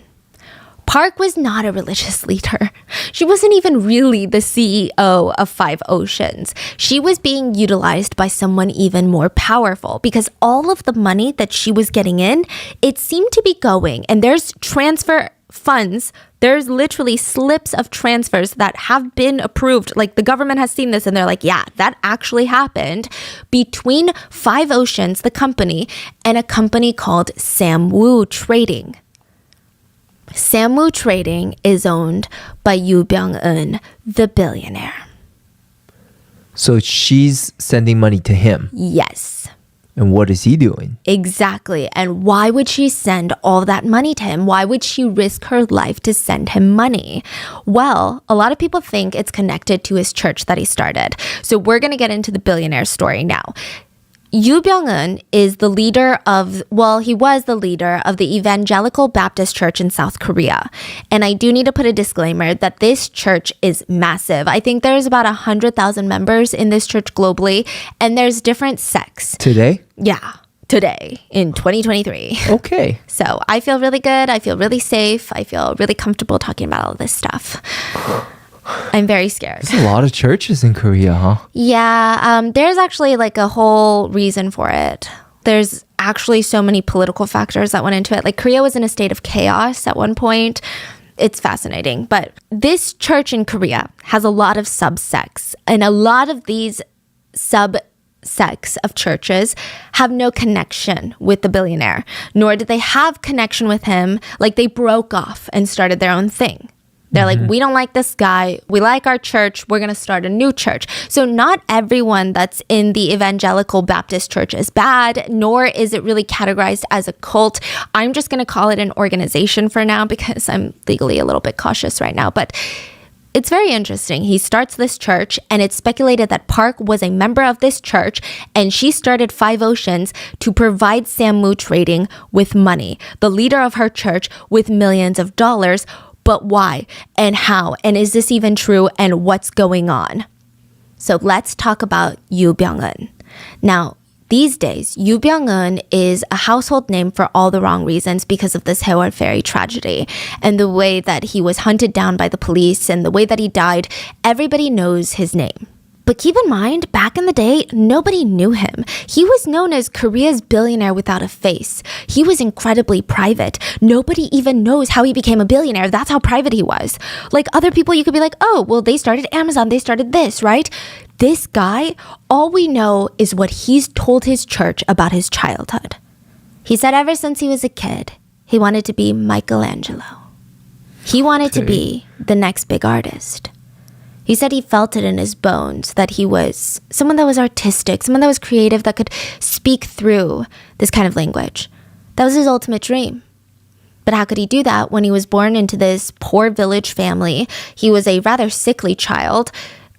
Park was not a religious leader. She wasn't even really the CEO of Five Oceans. She was being utilized by someone even more powerful because all of the money that she was getting in, it seemed to be going, and there's transfer funds. There's literally slips of transfers that have been approved. Like the government has seen this and they're like, yeah, that actually happened between Five Oceans, the company, and a company called Samwoo Trading. Samwoo Trading is owned by Yoo Byung-eun, the billionaire. So she's sending money to him. Yes. And what is he doing? Exactly. And why would she send all that money to him? Why would she risk her life to send him money? Well, a lot of people think it's connected to his church that he started. So we're going to get into the billionaire story now. Yoo Byung-eun is the leader of, well, he was the leader of the Evangelical Baptist Church in South Korea. And I do need to put a disclaimer that this church is massive. I think there's about 100,000 members in this church globally, and there's different sects. Today? Yeah, today in 2023. Okay. So I feel really good. I feel really safe. I feel really comfortable talking about all this stuff. I'm very scared. There's a lot of churches in Korea, huh? Yeah, there's actually like a whole reason for it. There's actually so many political factors that went into it. Like Korea was in a state of chaos at one point. It's fascinating. But this church in Korea has a lot of subsects, and a lot of these subsects of churches have no connection with the billionaire, nor did they have connection with him. Like they broke off and started their own thing. They're like, we don't like this guy. We like our church. We're going to start a new church. So not everyone that's in the Evangelical Baptist Church is bad, nor is it really categorized as a cult. I'm just going to call it an organization for now because I'm legally a little bit cautious right now. But it's very interesting. He starts this church, and it's speculated that Park was a member of this church, and she started Five Oceans to provide Samwoo Trading with money, the leader of her church, with millions of dollars. But why and how? And is this even true? And what's going on? So let's talk about Yoo Byung-eun. Now, these days, Yoo Byung-eun is a household name for all the wrong reasons because of this Haewol ferry tragedy and the way that he was hunted down by the police and the way that he died. Everybody knows his name. But keep in mind, back in the day, nobody knew him. He was known as Korea's billionaire without a face. He was incredibly private. Nobody even knows how he became a billionaire. That's how private he was. Like other people, you could be like, oh, well, they started Amazon. They started this, right? This guy, all we know is what he's told his church about his childhood. He said ever since he was a kid, he wanted to be Michelangelo. He wanted to be the next big artist. He said he felt it in his bones that he was someone that was artistic, someone that was creative, that could speak through this kind of language. That was his ultimate dream. But how could he do that when he was born into this poor village family? He was a rather sickly child.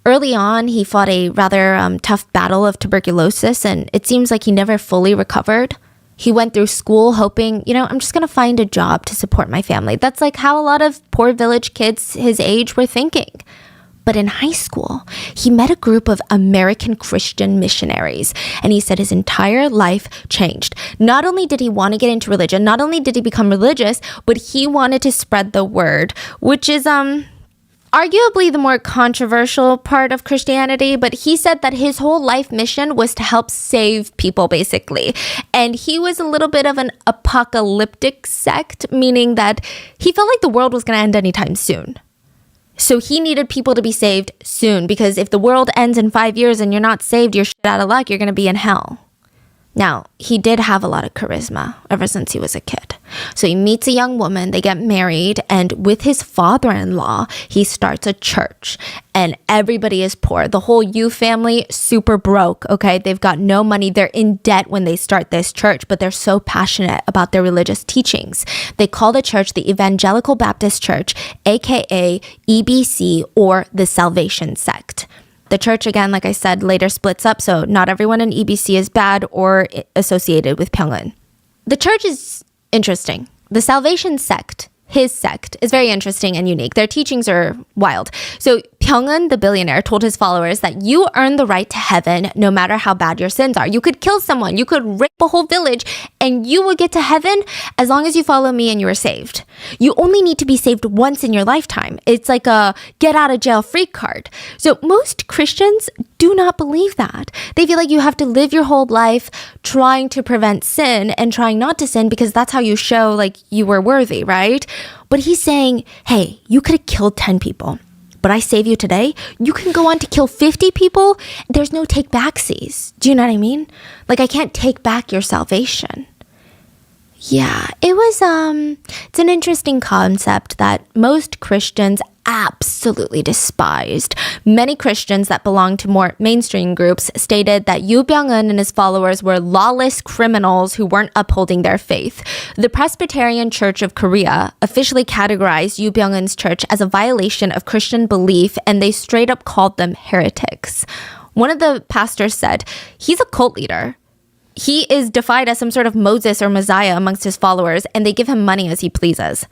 Early on, he fought a rather tough battle of tuberculosis, and it seems like he never fully recovered. He went through school hoping, I'm just going to find a job to support my family. That's like how a lot of poor village kids his age were thinking. But in high school, he met a group of American Christian missionaries, and he said his entire life changed. Not only did he want to get into religion, not only did he become religious, but he wanted to spread the word, which is arguably the more controversial part of Christianity. But he said that his whole life mission was to help save people, basically. And he was a little bit of an apocalyptic sect, meaning that he felt like the world was going to end anytime soon. So he needed people to be saved soon, because if the world ends in 5 years and you're not saved, you're shit out of luck. You're going to be in hell. Now, he did have a lot of charisma ever since he was a kid. So he meets a young woman, they get married, and with his father-in-law, he starts a church. And everybody is poor. The whole Yoo family, super broke, okay? They've got no money. They're in debt when they start this church, but they're so passionate about their religious teachings. They call the church the Evangelical Baptist Church, aka EBC, or the Salvation Sect. The church, again, like I said, later splits up, so not everyone in EBC is bad or associated with Byung-eun. The church is interesting. The Salvation Sect, his sect, is very interesting and unique. Their teachings are wild. So Byung-eun, the billionaire, told his followers that you earn the right to heaven no matter how bad your sins are. You could kill someone, you could rape a whole village, and you will get to heaven as long as you follow me and you are saved. You only need to be saved once in your lifetime. It's like a get out of jail free card. So most Christians do not believe that. They feel like you have to live your whole life trying to prevent sin and trying not to sin because that's how you show like you were worthy, right? But he's saying, hey, you could have killed 10 people. But I save you today, you can go on to kill 50 people. There's no take backsies. Do you know what I mean? Like, I can't take back your salvation. Yeah, it was, it's an interesting concept that most Christians absolutely despised. Many Christians that belonged to more mainstream groups stated that Yu Byung-eun and his followers were lawless criminals who weren't upholding their faith. The Presbyterian Church of Korea officially categorized Yu Byung-eun's church as a violation of Christian belief, and they straight up called them heretics. One of the pastors said, he's a cult leader. He is defied as some sort of Moses or Messiah amongst his followers, and they give him money as he pleases.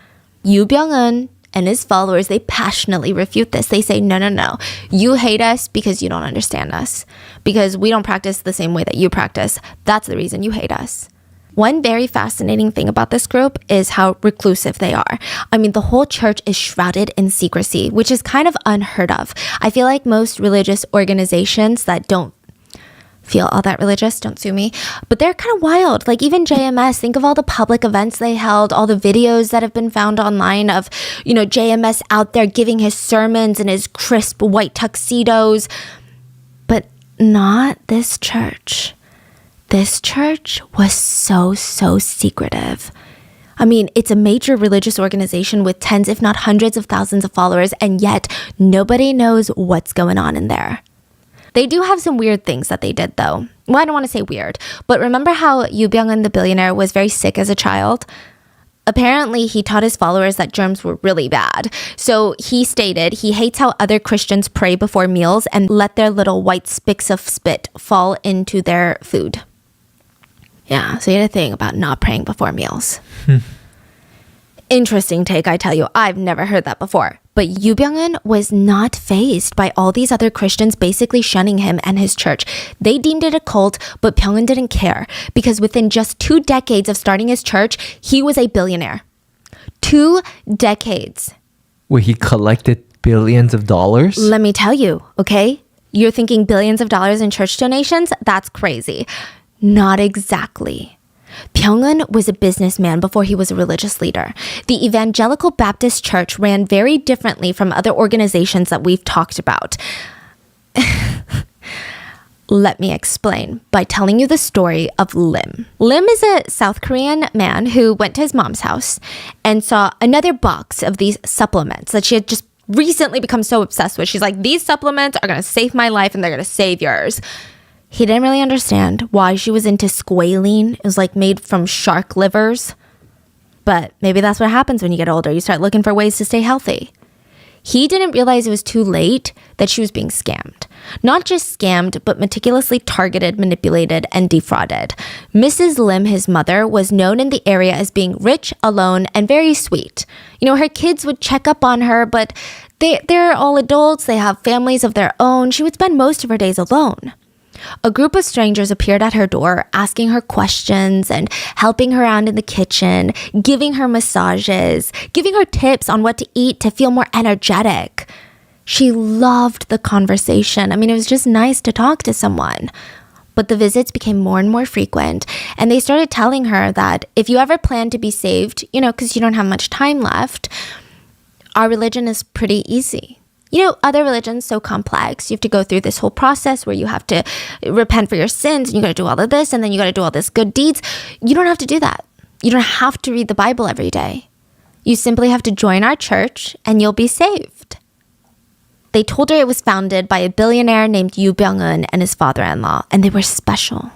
Yu Byung-eun and his followers, they passionately refute this. They say, no. You hate us because you don't understand us. Because we don't practice the same way that you practice. That's the reason you hate us. One very fascinating thing about this group is how reclusive they are. I mean, the whole church is shrouded in secrecy, which is kind of unheard of. I feel like most religious organizations that don't feel all that religious, don't sue me, but they're kind of wild. Like even JMS, think of all the public events they held, all the videos that have been found online of, you know, JMS out there giving his sermons in his crisp white tuxedos, but not this church. This church was so secretive. I mean, it's a major religious organization with tens, if not hundreds of thousands of followers, and yet nobody knows what's going on in there. They do have some weird things that they did, though. Well, I don't want to say weird, but remember how Yu Byung-eun, the billionaire, was very sick as a child? Apparently, he taught his followers that germs were really bad. So he stated he hates how other Christians pray before meals and let their little white spicks of spit fall into their food. Yeah, so he had a thing about not praying before meals. Interesting take, I tell you. I've never heard that before. But Yu Byung-eun was not fazed by all these other Christians basically shunning him and his church. They deemed it a cult, but Byung-eun didn't care because within just 2 decades of starting his church, he was a billionaire. 2 decades. Where he collected billions of dollars? Let me tell you, okay? You're thinking billions of dollars in church donations? That's crazy. Not exactly. Byung-eun was a businessman before he was a religious leader. The Evangelical Baptist Church ran very differently from other organizations that we've talked about. Let me explain by telling you the story of Lim. Lim is a South Korean man who went to his mom's house and saw another box of these supplements that she had just recently become so obsessed with. She's like, these supplements are going to save my life and they're going to save yours. He didn't really understand why she was into squalene. It was like made from shark livers. But maybe that's what happens when you get older. You start looking for ways to stay healthy. He didn't realize it was too late that she was being scammed. Not just scammed, but meticulously targeted, manipulated, and defrauded. Mrs. Lim, his mother, was known in the area as being rich, alone, and very sweet. You know, her kids would check up on her, but they're all adults. They have families of their own. She would spend most of her days alone. A group of strangers appeared at her door, asking her questions and helping her around in the kitchen, giving her massages, giving her tips on what to eat to feel more energetic. She loved the conversation. I mean, it was just nice to talk to someone. But the visits became more and more frequent, and they started telling her that if you ever plan to be saved, you know, because you don't have much time left, our religion is pretty easy. You know, other religions so complex. You have to go through this whole process where you have to repent for your sins and you got to do all of this and then you got to do all this good deeds. You don't have to do that. You don't have to read the Bible every day. You simply have to join our church and you'll be saved. They told her it was founded by a billionaire named Yu Byung-eun and his father-in-law, and they were special.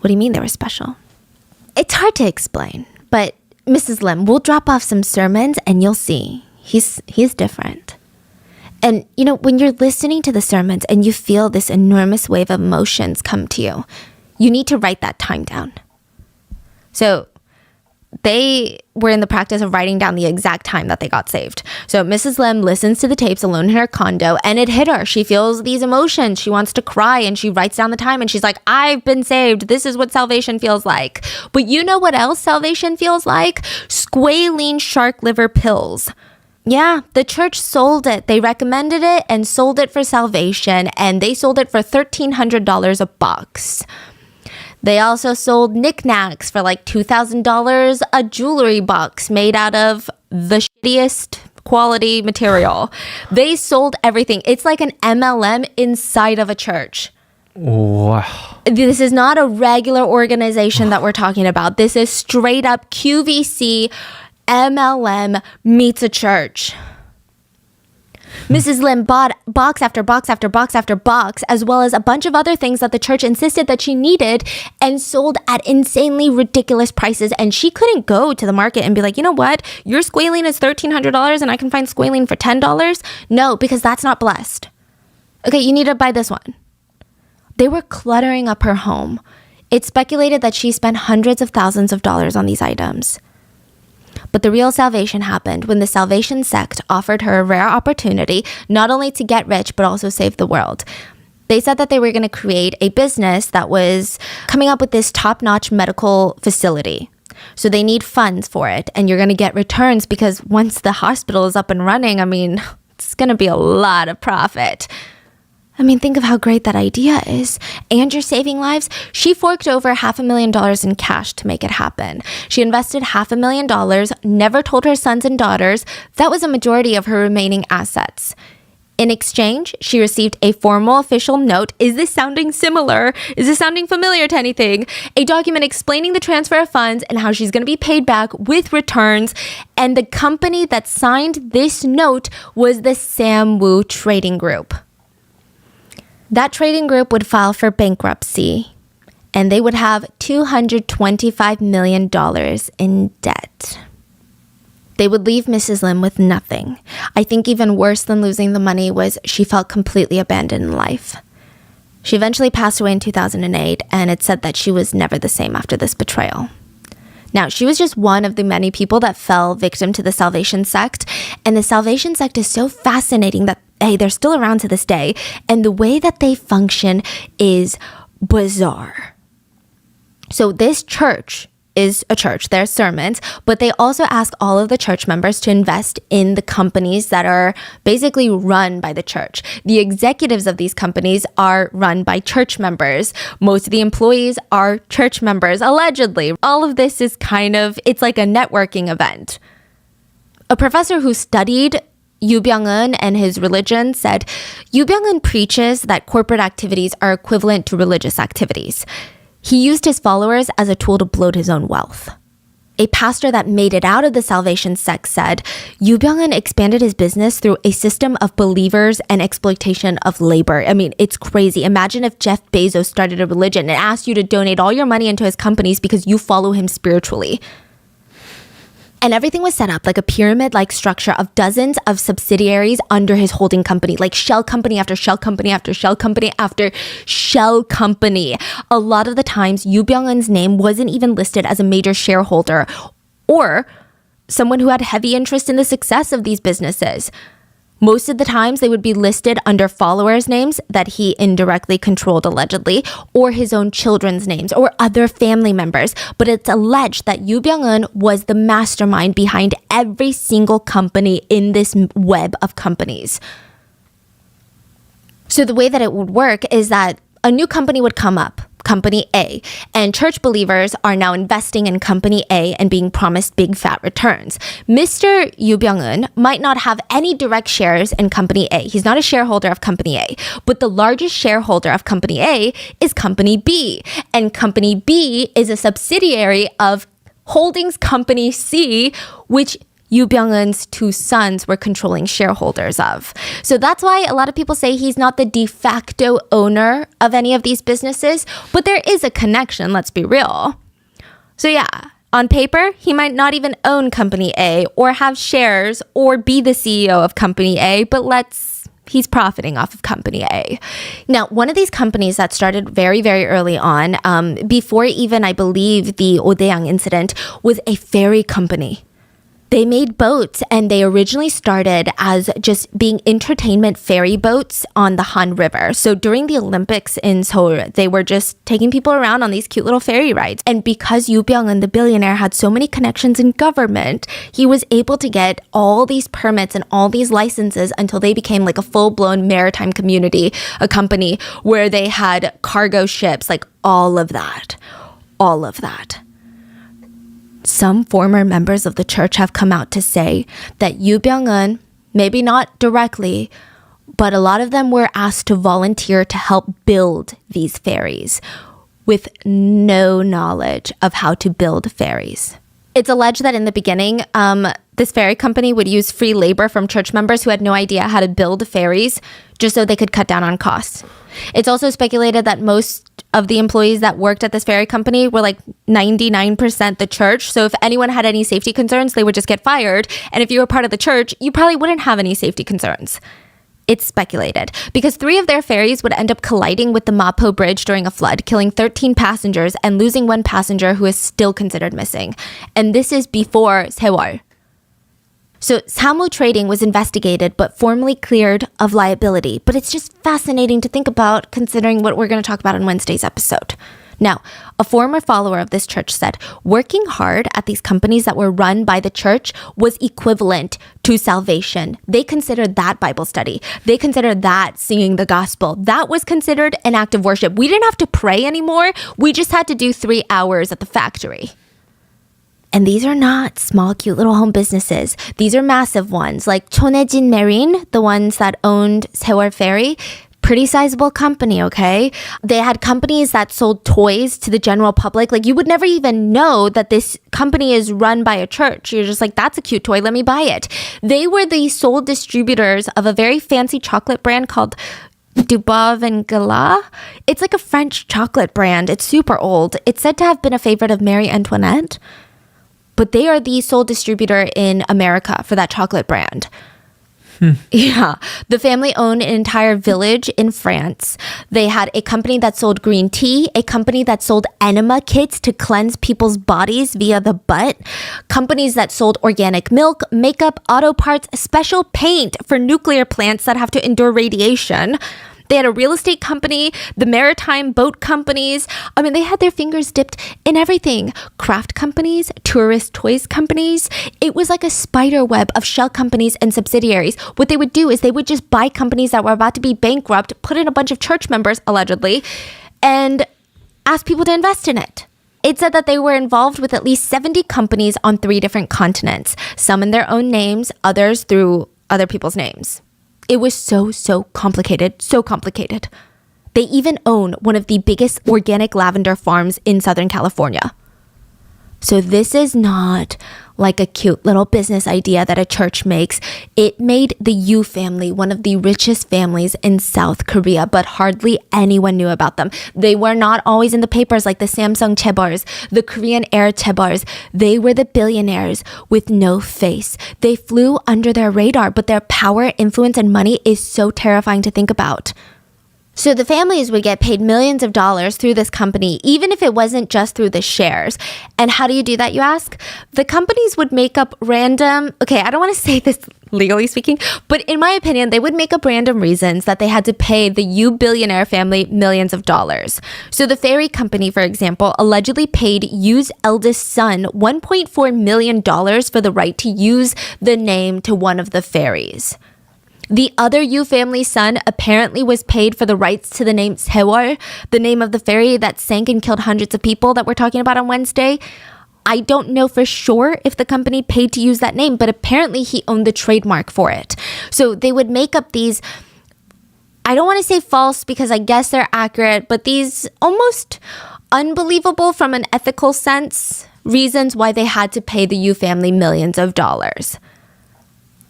What do you mean they were special? It's hard to explain, but Mrs. Lim, we'll drop off some sermons and you'll see. He's different. And, you know, when you're listening to the sermons and you feel this enormous wave of emotions come to you, you need to write that time down. So they were in the practice of writing down the exact time that they got saved. So Mrs. Lim listens to the tapes alone in her condo, and it hit her. She feels these emotions. She wants to cry, and she writes down the time, and she's like, I've been saved. This is what salvation feels like. But you know what else salvation feels like? Squalene shark liver pills. Yeah, the church sold it. They recommended it and sold it for salvation, and they sold it for $1,300 a box. They also sold knickknacks for like $2,000 a jewelry box made out of the shittiest quality material. They sold everything. It's like an MLM inside of a church. Wow. This is not a regular organization that we're talking about. This is straight up QVC MLM meets a church. Mrs. Lim bought box after box after box after box, as well as a bunch of other things that the church insisted that she needed, and sold at insanely ridiculous prices. And she couldn't go to the market and be like, you know what? Your squalene is $1,300 and I can find squalene for $10. No, because that's not blessed. Okay, you need to buy this one. They were cluttering up her home. It's speculated that she spent hundreds of thousands of dollars on these items. But the real salvation happened when the Salvation sect offered her a rare opportunity not only to get rich, but also save the world. They said that they were going to create a business that was coming up with this top-notch medical facility. So they need funds for it, and you're going to get returns because once the hospital is up and running, I mean, it's going to be a lot of profit. I mean, think of how great that idea is. And you're saving lives. She forked over $500,000 in cash to make it happen. She invested $500,000, never told her sons and daughters. That was a majority of her remaining assets. In exchange, she received a formal official note. Is this sounding similar? Is this sounding familiar to anything? A document explaining the transfer of funds and how she's going to be paid back with returns. And the company that signed this note was the Samwoo Trading Group. That trading group would file for bankruptcy, and they would have $225 million in debt. They would leave Mrs. Lim with nothing. I think even worse than losing the money was she felt completely abandoned in life. She eventually passed away in 2008, and it's said that she was never the same after this betrayal. Now, she was just one of the many people that fell victim to the Salvation sect, and the Salvation sect is so fascinating that hey, they're still around to this day, and the way that they function is bizarre. So this church is a church, their sermons, but they also ask all of the church members to invest in the companies that are basically run by the church. The executives of these companies are run by church members. Most of the employees are church members, allegedly. All of this is it's like a networking event. A professor who studied Yoo Byung-eun and his religion said, Yoo Byung-eun preaches that corporate activities are equivalent to religious activities. He used his followers as a tool to bloat his own wealth. A pastor that made it out of the Salvation sect said, Yoo Byung-eun expanded his business through a system of believers and exploitation of labor. I mean, it's crazy. Imagine if Jeff Bezos started a religion and asked you to donate all your money into his companies because you follow him spiritually. And everything was set up like a pyramid-like structure of dozens of subsidiaries under his holding company, like shell company after shell company after shell company after shell company. A lot of the times, Yoo Byung-eun's name wasn't even listed as a major shareholder or someone who had heavy interest in the success of these businesses. Most of the times, they would be listed under followers' names that he indirectly controlled, allegedly, or his own children's names, or other family members. But it's alleged that Yoo Byung-eun was the mastermind behind every single company in this web of companies. So the way that it would work is that a new company would come up, Company A, and church believers are now investing in Company A and being promised big fat returns. Mr. Yoo Byung-eun might not have any direct shares in Company A. He's not a shareholder of Company A, but the largest shareholder of Company A is Company B, and Company B is a subsidiary of Holdings Company C, which Yoo Byung-eun's two sons were controlling shareholders of. So that's why a lot of people say he's not the de facto owner of any of these businesses, but there is a connection, let's be real. So yeah, on paper, he might not even own Company A or have shares or be the CEO of Company A, but He's profiting off of Company A. Now, one of these companies that started very, very early on, before even, I believe, the Odaeyang incident, was a ferry company. They made boats, and they originally started as just being entertainment ferry boats on the Han River. So during the Olympics in Seoul, they were just taking people around on these cute little ferry rides. And because Yoo Byung-eun, the billionaire, had so many connections in government, he was able to get all these permits and all these licenses until they became like a full-blown maritime community, a company where they had cargo ships, like all of that. All of that. Some former members of the church have come out to say that Yoo Byung-eun, maybe not directly, but a lot of them were asked to volunteer to help build these ferries with no knowledge of how to build ferries. It's alleged that in the beginning, this ferry company would use free labor from church members who had no idea how to build ferries just so they could cut down on costs. It's also speculated that most of the employees that worked at this ferry company were like 99% the church. So if anyone had any safety concerns, they would just get fired. And if you were part of the church, you probably wouldn't have any safety concerns. It's speculated because 3 of their ferries would end up colliding with the Mapo Bridge during a flood, killing 13 passengers and losing 1 passenger who is still considered missing. And this is before Sewol. So Samu Trading was investigated but formally cleared of liability. But it's just fascinating to think about considering what we're going to talk about in Wednesday's episode. Now, a former follower of this church said working hard at these companies that were run by the church was equivalent to salvation. They considered that Bible study. They considered that singing the gospel. That was considered an act of worship. We didn't have to pray anymore. We just had to do 3 hours at the factory. And these are not small, cute little home businesses. These are massive ones, like Chonejin Marine, the ones that owned Sewol Ferry. Pretty sizable company, okay? They had companies that sold toys to the general public. Like, you would never even know that this company is run by a church. You're just like, that's a cute toy, let me buy it. They were the sole distributors of a very fancy chocolate brand called Dubov and Gala. It's like a French chocolate brand. It's super old. It's said to have been a favorite of Marie Antoinette. But they are the sole distributor in America for that chocolate brand. Yeah. The family owned an entire village in France. They had a company that sold green tea, a company that sold enema kits to cleanse people's bodies via the butt, companies that sold organic milk, makeup, auto parts, special paint for nuclear plants that have to endure radiation. They had a real estate company, the Maritime boat companies. I mean, they had their fingers dipped in everything. Craft companies, tourist toys companies. It was like a spider web of shell companies and subsidiaries. What they would do is they would just buy companies that were about to be bankrupt, put in a bunch of church members, allegedly, and ask people to invest in it. It said that they were involved with at least 70 companies on 3 different continents, some in their own names, others through other people's names. It was so complicated, so complicated. They even own one of the biggest organic lavender farms in Southern California. So this is not like a cute little business idea that a church makes. It made the Yoo family one of the richest families in South Korea, but hardly anyone knew about them. They were not always in the papers like the Samsung chaebols, the Korean Air chaebols. They were the billionaires with no face. They flew under their radar, but their power, influence, and money is so terrifying to think about. So the families would get paid millions of dollars through this company, even if it wasn't just through the shares. And how do you do that, you ask? The companies would make up random, okay, I don't want to say this legally speaking, but in my opinion, they would make up random reasons that they had to pay the Yoo billionaire family millions of dollars. So the ferry company, for example, allegedly paid Yoo's eldest son $1.4 million for the right to use the name to one of the ferries. The other Yoo family son apparently was paid for the rights to the name Sewol, the name of the ferry that sank and killed hundreds of people that we're talking about on Wednesday. I don't know for sure if the company paid to use that name, but apparently he owned the trademark for it. So they would make up these, I don't want to say false because I guess they're accurate, but these almost unbelievable from an ethical sense reasons why they had to pay the Yoo family millions of dollars.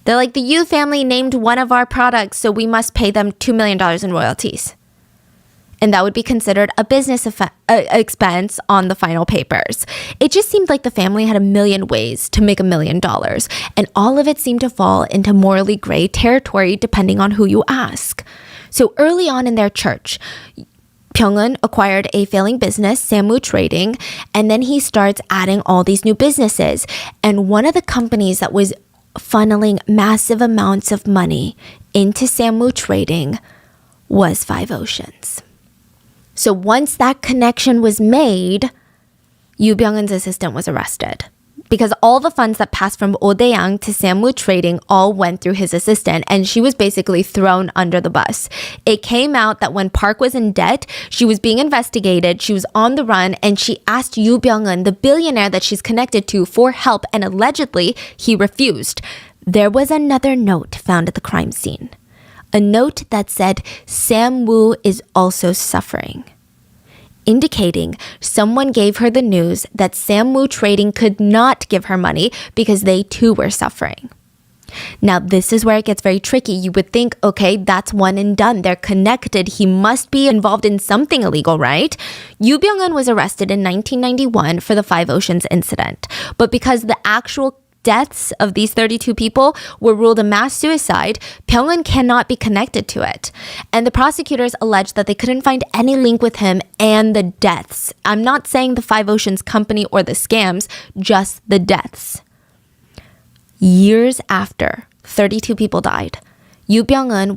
They're like, the Yoo family named one of our products, so we must pay them $2 million in royalties. and that would be considered a business expense on the final papers. It just seemed like the family had a million ways to make $1 million, and all of it seemed to fall into morally gray territory depending on who you ask. So early on in their church, Byung-eun acquired a failing business, Samwoo Trading, and then he starts adding all these new businesses. And one of the companies that was funneling massive amounts of money into Samwoo Trading was Five Oceans. So once that connection was made, Yoo Byung-eun's assistant was arrested because all the funds that passed from Oh Dae-yang to Samwoo Trading all went through his assistant, and she was basically thrown under the bus. It came out that when Park was in debt, she was being investigated, she was on the run, and she asked Yoo Byung-eun, the billionaire that she's connected to, for help, and allegedly he refused. There was another note found at the crime scene. A note that said, Samwoo is also suffering, indicating someone gave her the news that Samwoo Trading could not give her money because they too were suffering. Now, this is where it gets very tricky. You would think, okay, that's one and done. They're connected. He must be involved in something illegal, right? Yoo Byung-eun was arrested in 1991 for the Five Oceans incident. But because the actual deaths of these 32 people were ruled a mass suicide, Byung-eun cannot be connected to it. And the prosecutors alleged that they couldn't find any link with him and the deaths. I'm not saying the Five Oceans company or the scams, just the deaths. Years after 32 people died, Yoo Byung-eun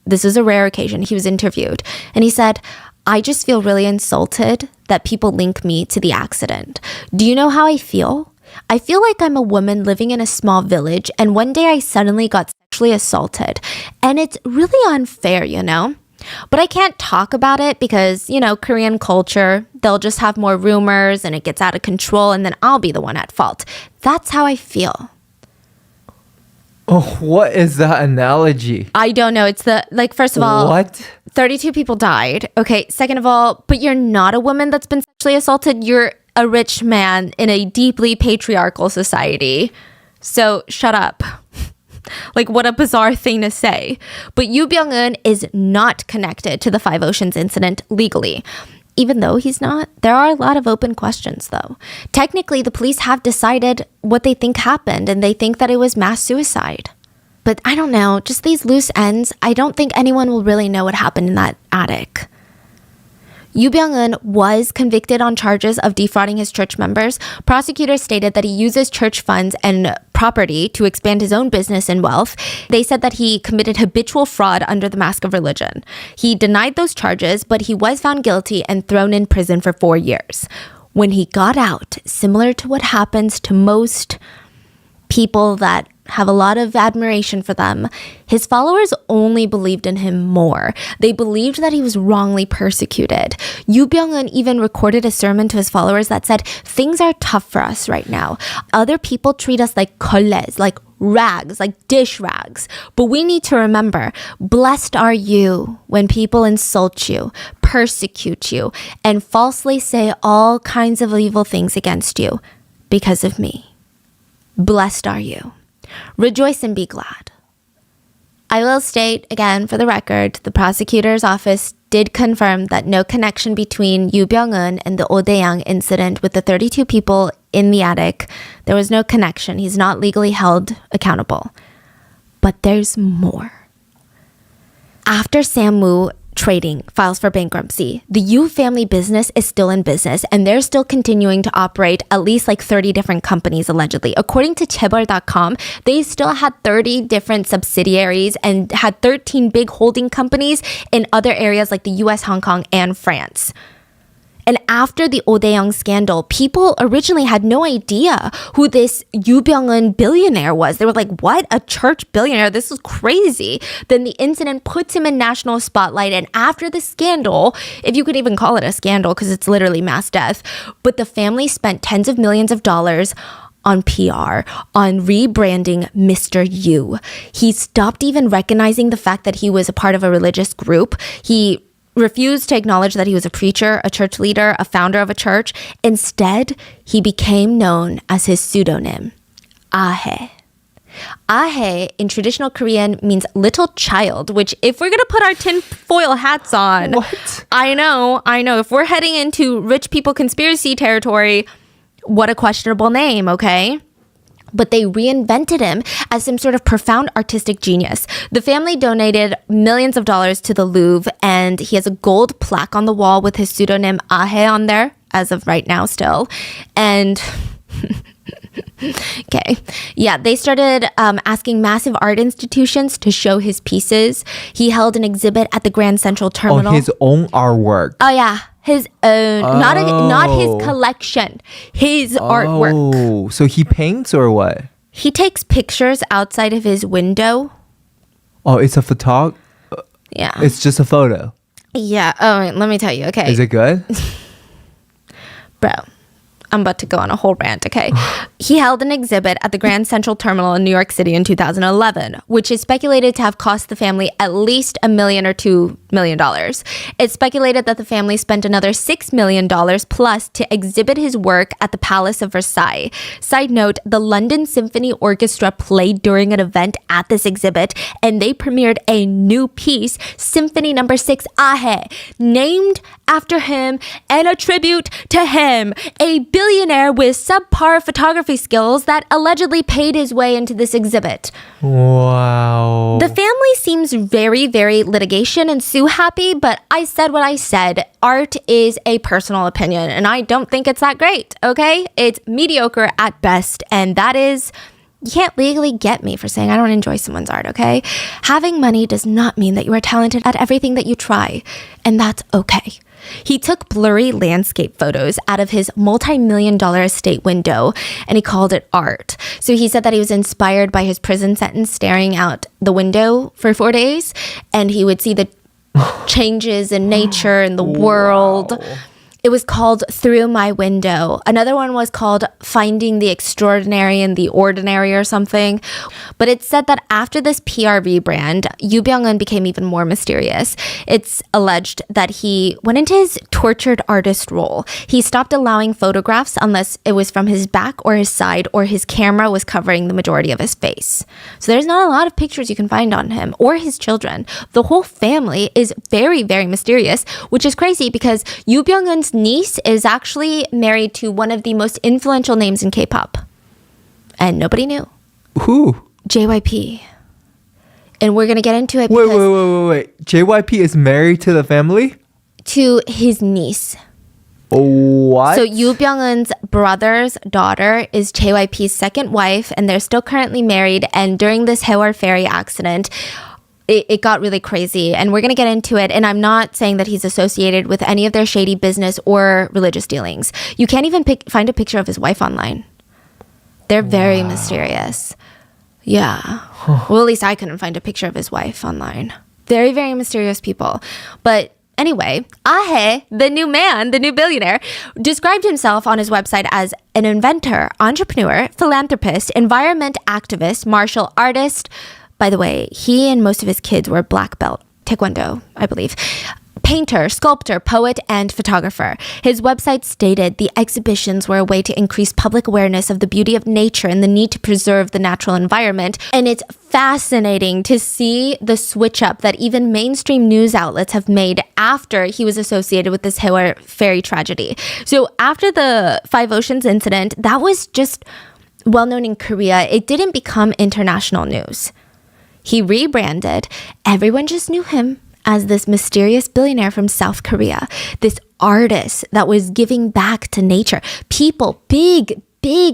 this is a rare occasion, he was interviewed, and he said, I just feel really insulted that people link me to the accident. Do you know how I feel? I feel like I'm a woman living in a small village, and one day I suddenly got sexually assaulted. And it's really unfair, you know? But I can't talk about it because, you know, Korean culture, they'll just have more rumors and it gets out of control, and then I'll be the one at fault. That's how I feel. Oh, what is that analogy? I don't know. It's first of all, what? 32 people died. Okay, second of all, but you're not a woman that's been sexually assaulted. You're a rich man in a deeply patriarchal society. So shut up. Like, what a bizarre thing to say. But Yoo Byung-eun is not connected to the Five Oceans incident legally. Even though he's not, there are a lot of open questions, though. Technically, the police have decided what they think happened, and they think that it was mass suicide. But I don't know, just these loose ends, I don't think anyone will really know what happened in that attic. Yoo Byung-eun was convicted on charges of defrauding his church members. Prosecutors stated that he uses church funds and property to expand his own business and wealth. They said that he committed habitual fraud under the mask of religion. He denied those charges, but he was found guilty and thrown in prison for 4 years. When he got out, similar to what happens to most people that have a lot of admiration for them, his followers only believed in him more. They believed that he was wrongly persecuted. Yoo Byung-eun even recorded a sermon to his followers that said, things are tough for us right now. Other people treat us like kolles, like rags, like dish rags. But we need to remember, blessed are you when people insult you, persecute you, and falsely say all kinds of evil things against you because of me. Blessed are you. Rejoice and be glad. I will state again for the record, the prosecutor's office did confirm that no connection between Yoo Byung-eun and the Oh Dae-yang incident with the 32 people in the attic. There was no connection. He's not legally held accountable. But there's more. After Samwoo Trading files for bankruptcy, the Yoo family business is still in business, and they're still continuing to operate at least like 30 different companies allegedly. According to chaebol.com, they still had 30 different subsidiaries and had 13 big holding companies in other areas like the US, Hong Kong, and France. And after the Oh Dae-yang scandal, people originally had no idea who this Yoo Byung-eun billionaire was. They were like, what? A church billionaire? This is crazy. Then the incident puts him in national spotlight. And after the scandal, if you could even call it a scandal because it's literally mass death, but the family spent tens of millions of dollars on PR, on rebranding Mr. Yoo. He stopped even recognizing the fact that he was a part of a religious group. He refused to acknowledge that he was a preacher, a church leader, a founder of a church. Instead, he became known as his pseudonym, Ahe. Ahe in traditional Korean means little child, which if we're going to put our tinfoil hats on, What? I know. If we're heading into rich people conspiracy territory, what a questionable name, okay? But they reinvented him as some sort of profound artistic genius. The family donated millions of dollars to the Louvre, and he has a gold plaque on the wall with his pseudonym Ahe on there, as of right now still. And okay. Yeah, they started asking massive art institutions to show his pieces. He held an exhibit at the Grand Central Terminal. Oh, his own artwork. Oh, yeah. His own. Not his collection. His artwork. Oh, so he paints or what? He takes pictures outside of his window. Oh, it's a photog. Yeah. It's just a photo. Yeah. Oh, wait, let me tell you. Okay. Is it good? Bro, I'm about to go on a whole rant, okay? He held an exhibit at the Grand Central Terminal in New York City in 2011, which is speculated to have cost the family at least $1 million or $2 million. It's speculated that the family spent another $6 million plus to exhibit his work at the Palace of Versailles. Side note, the London Symphony Orchestra played during an event at this exhibit, and they premiered a new piece, Symphony No. 6 Ahe, named after him and a tribute to him, a billionaire with subpar photography skills that allegedly paid his way into this exhibit. Wow. The family seems very, very litigation and sue happy, but I said what I said. Art is a personal opinion, and I don't think it's that great, okay? It's mediocre at best, and that is... You can't legally get me for saying I don't enjoy someone's art, okay? Having money does not mean that you are talented at everything that you try, and that's okay. He took blurry landscape photos out of his multi-million-dollar estate window, and he called it art. So he said that he was inspired by his prison sentence staring out the window for 4 days, and he would see the changes in nature and the world. Wow. It was called Through My Window. Another one was called Finding the Extraordinary in the Ordinary or something. But it said that after this PR rebrand, Yoo Byung-eun became even more mysterious. It's alleged that he went into his tortured artist role. He stopped allowing photographs unless it was from his back or his side, or his camera was covering the majority of his face. So there's not a lot of pictures you can find on him or his children. The whole family is very, very mysterious, which is crazy because Yoo Byung-eun's niece is actually married to one of the most influential names in K-pop. And nobody knew. Who? JYP. And we're going to get into it Wait, because wait. JYP is married to the family? to his niece. What? So Yoo Byung-eun's brother's daughter is JYP's second wife, and they're still currently married. And during this Haewol ferry accident, it got really crazy, and we're going to get into it. And I'm not saying that he's associated with any of their shady business or religious dealings. You can't even find a picture of his wife online. They're very mysterious. Yeah. Well, at least I couldn't find a picture of his wife online. Very, very mysterious people. But anyway, Ahe, the new man, the new billionaire, described himself on his website as an inventor, entrepreneur, philanthropist, environment activist, martial artist. By the way, he and most of his kids were black belt, taekwondo, I believe. Painter, sculptor, poet, and photographer. His website stated the exhibitions were a way to increase public awareness of the beauty of nature and the need to preserve the natural environment. And it's fascinating to see the switch up that even mainstream news outlets have made after he was associated with this Haewol ferry tragedy. So after the Five Oceans incident, that was just well known in Korea. It didn't become international news. He rebranded. Everyone just knew him as this mysterious billionaire from South Korea, this artist that was giving back to nature. People, big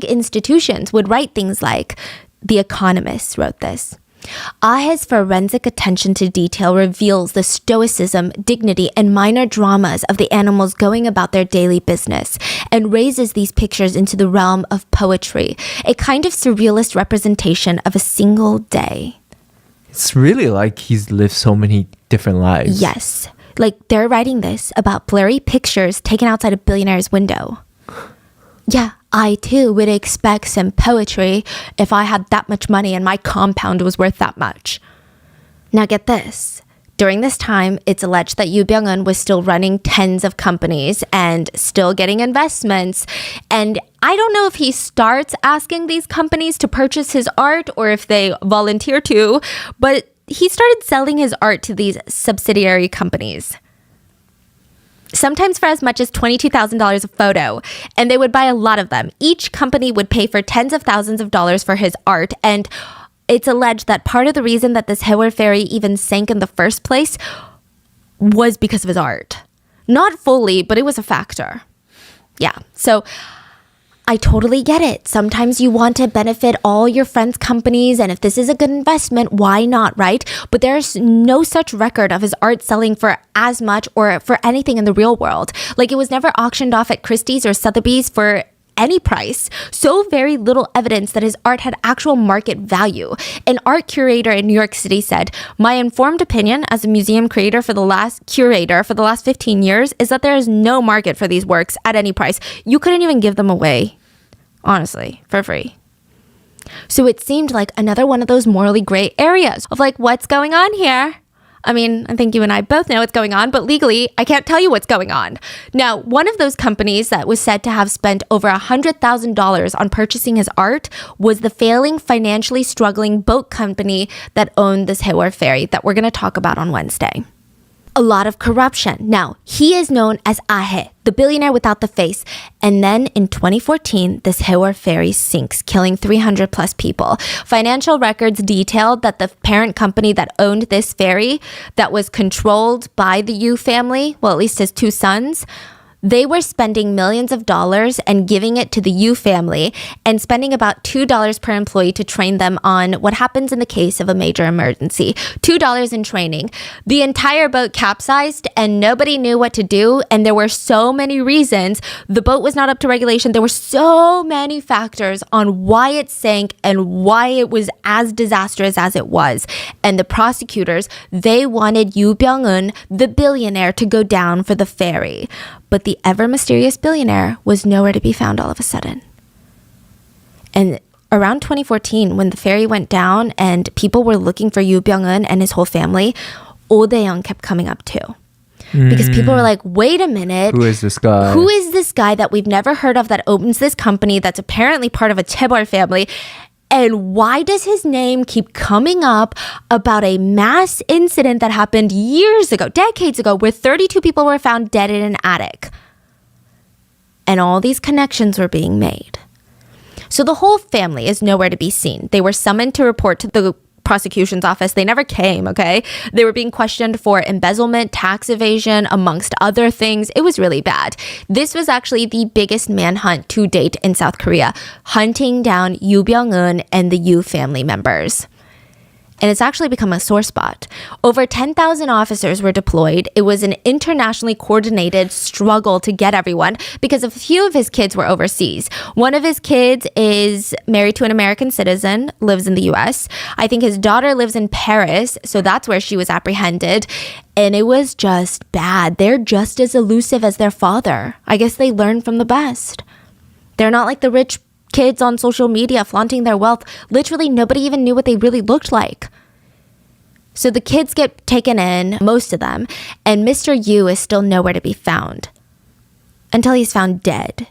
institutions would write things like, The Economist wrote this. Ahe's forensic attention to detail reveals the stoicism, dignity, and minor dramas of the animals going about their daily business, and raises these pictures into the realm of poetry, a kind of surrealist representation of a single day. It's really like he's lived so many different lives. Yes. Like, they're writing this about blurry pictures taken outside a billionaire's window. Yeah, I too would expect some poetry if I had that much money and my compound was worth that much. Now get this. During this time, it's alleged that Yoo Byung-eun was still running tens of companies and still getting investments. And I don't know if he starts asking these companies to purchase his art or if they volunteer to, but he started selling his art to these subsidiary companies. Sometimes for as much as $22,000 a photo, and they would buy a lot of them. Each company would pay for tens of thousands of dollars for his art, and it's alleged that part of the reason that this Haewol ferry even sank in the first place was because of his art. Not fully, but it was a factor. Yeah, so I totally get it. Sometimes you want to benefit all your friends' companies, and if this is a good investment, why not, right? But there's no such record of his art selling for as much or for anything in the real world. Like, it was never auctioned off at Christie's or Sotheby's for any price. So very little evidence that his art had actual market value. An art curator in New York City said, "My informed opinion as a museum curator for the last 15 years is that there is no market for these works at any price. You couldn't even give them away, honestly, for free." So it seemed like another one of those morally gray areas of like, what's going on here? I mean, I think you and I both know what's going on, but legally, I can't tell you what's going on. Now, one of those companies that was said to have spent over $100,000 on purchasing his art was the failing, financially struggling boat company that owned this Haewol ferry that we're going to talk about on Wednesday. A lot of corruption. Now, he is known as Ahe, the billionaire without the face. And then in 2014, this Haewol ferry sinks, killing 300 plus people. Financial records detailed that the parent company that owned this ferry, that was controlled by the Yu family, well, at least his two sons, they were spending millions of dollars and giving it to the Yu family and spending about $2 per employee to train them on what happens in the case of a major emergency. $2 in training. The entire boat capsized and nobody knew what to do. And there were so many reasons. The boat was not up to regulation. There were so many factors on why it sank and why it was as disastrous as it was. And the prosecutors, they wanted Yu Byung-eun, the billionaire, to go down for the ferry. But the ever-mysterious billionaire was nowhere to be found all of a sudden. And around 2014, when the ferry went down and people were looking for Yu Byung-eun and his whole family, Oh Dae-young kept coming up too. Because people were like, wait a minute. Who is this guy? Who is this guy that we've never heard of that owns this company that's apparently part of a chaebol family? And why does his name keep coming up about a mass incident that happened years ago, decades ago, where 32 people were found dead in an attic? And all these connections were being made. So the whole family is nowhere to be seen. They were summoned to report to the prosecution's office. They never came, okay? They were being questioned for embezzlement, tax evasion, amongst other things. It was really bad. This was actually the biggest manhunt to date in South Korea, hunting down Yu Byung-eun and the Yu family members. And it's actually become a sore spot. Over 10,000 officers were deployed. It was an internationally coordinated struggle to get everyone because a few of his kids were overseas. One of his kids is married to an American citizen, lives in the US. I think his daughter lives in Paris, so that's where she was apprehended. And it was just bad. They're just as elusive as their father. I guess they learned from the best. They're not like the rich kids on social media flaunting their wealth. Literally, nobody even knew what they really looked like. So the kids get taken in, most of them, and Mr. Yu is still nowhere to be found until he's found dead.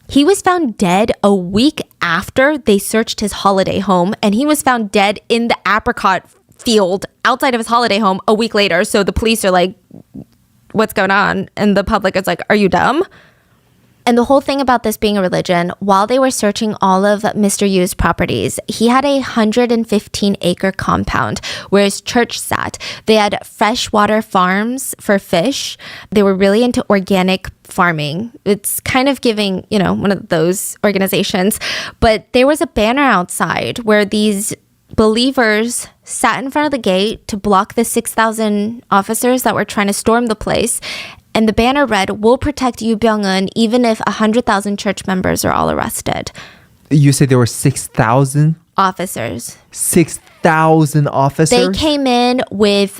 He was found dead a week after they searched his holiday home, and he was found dead in the apricot field outside of his holiday home a week later. So the police are like, what's going on? And the public is like, are you dumb? And the whole thing about this being a religion, while they were searching all of Mr. Yu's properties, he had a 115-acre compound where his church sat. They had freshwater farms for fish. They were really into organic farming. It's kind of giving, one of those organizations. But there was a banner outside where these believers sat in front of the gate to block the 6,000 officers that were trying to storm the place. And the banner read, "We'll protect Yu Byung-eun even if 100,000 church members are all arrested." You said there were 6,000? Officers. 6,000 officers? They came in with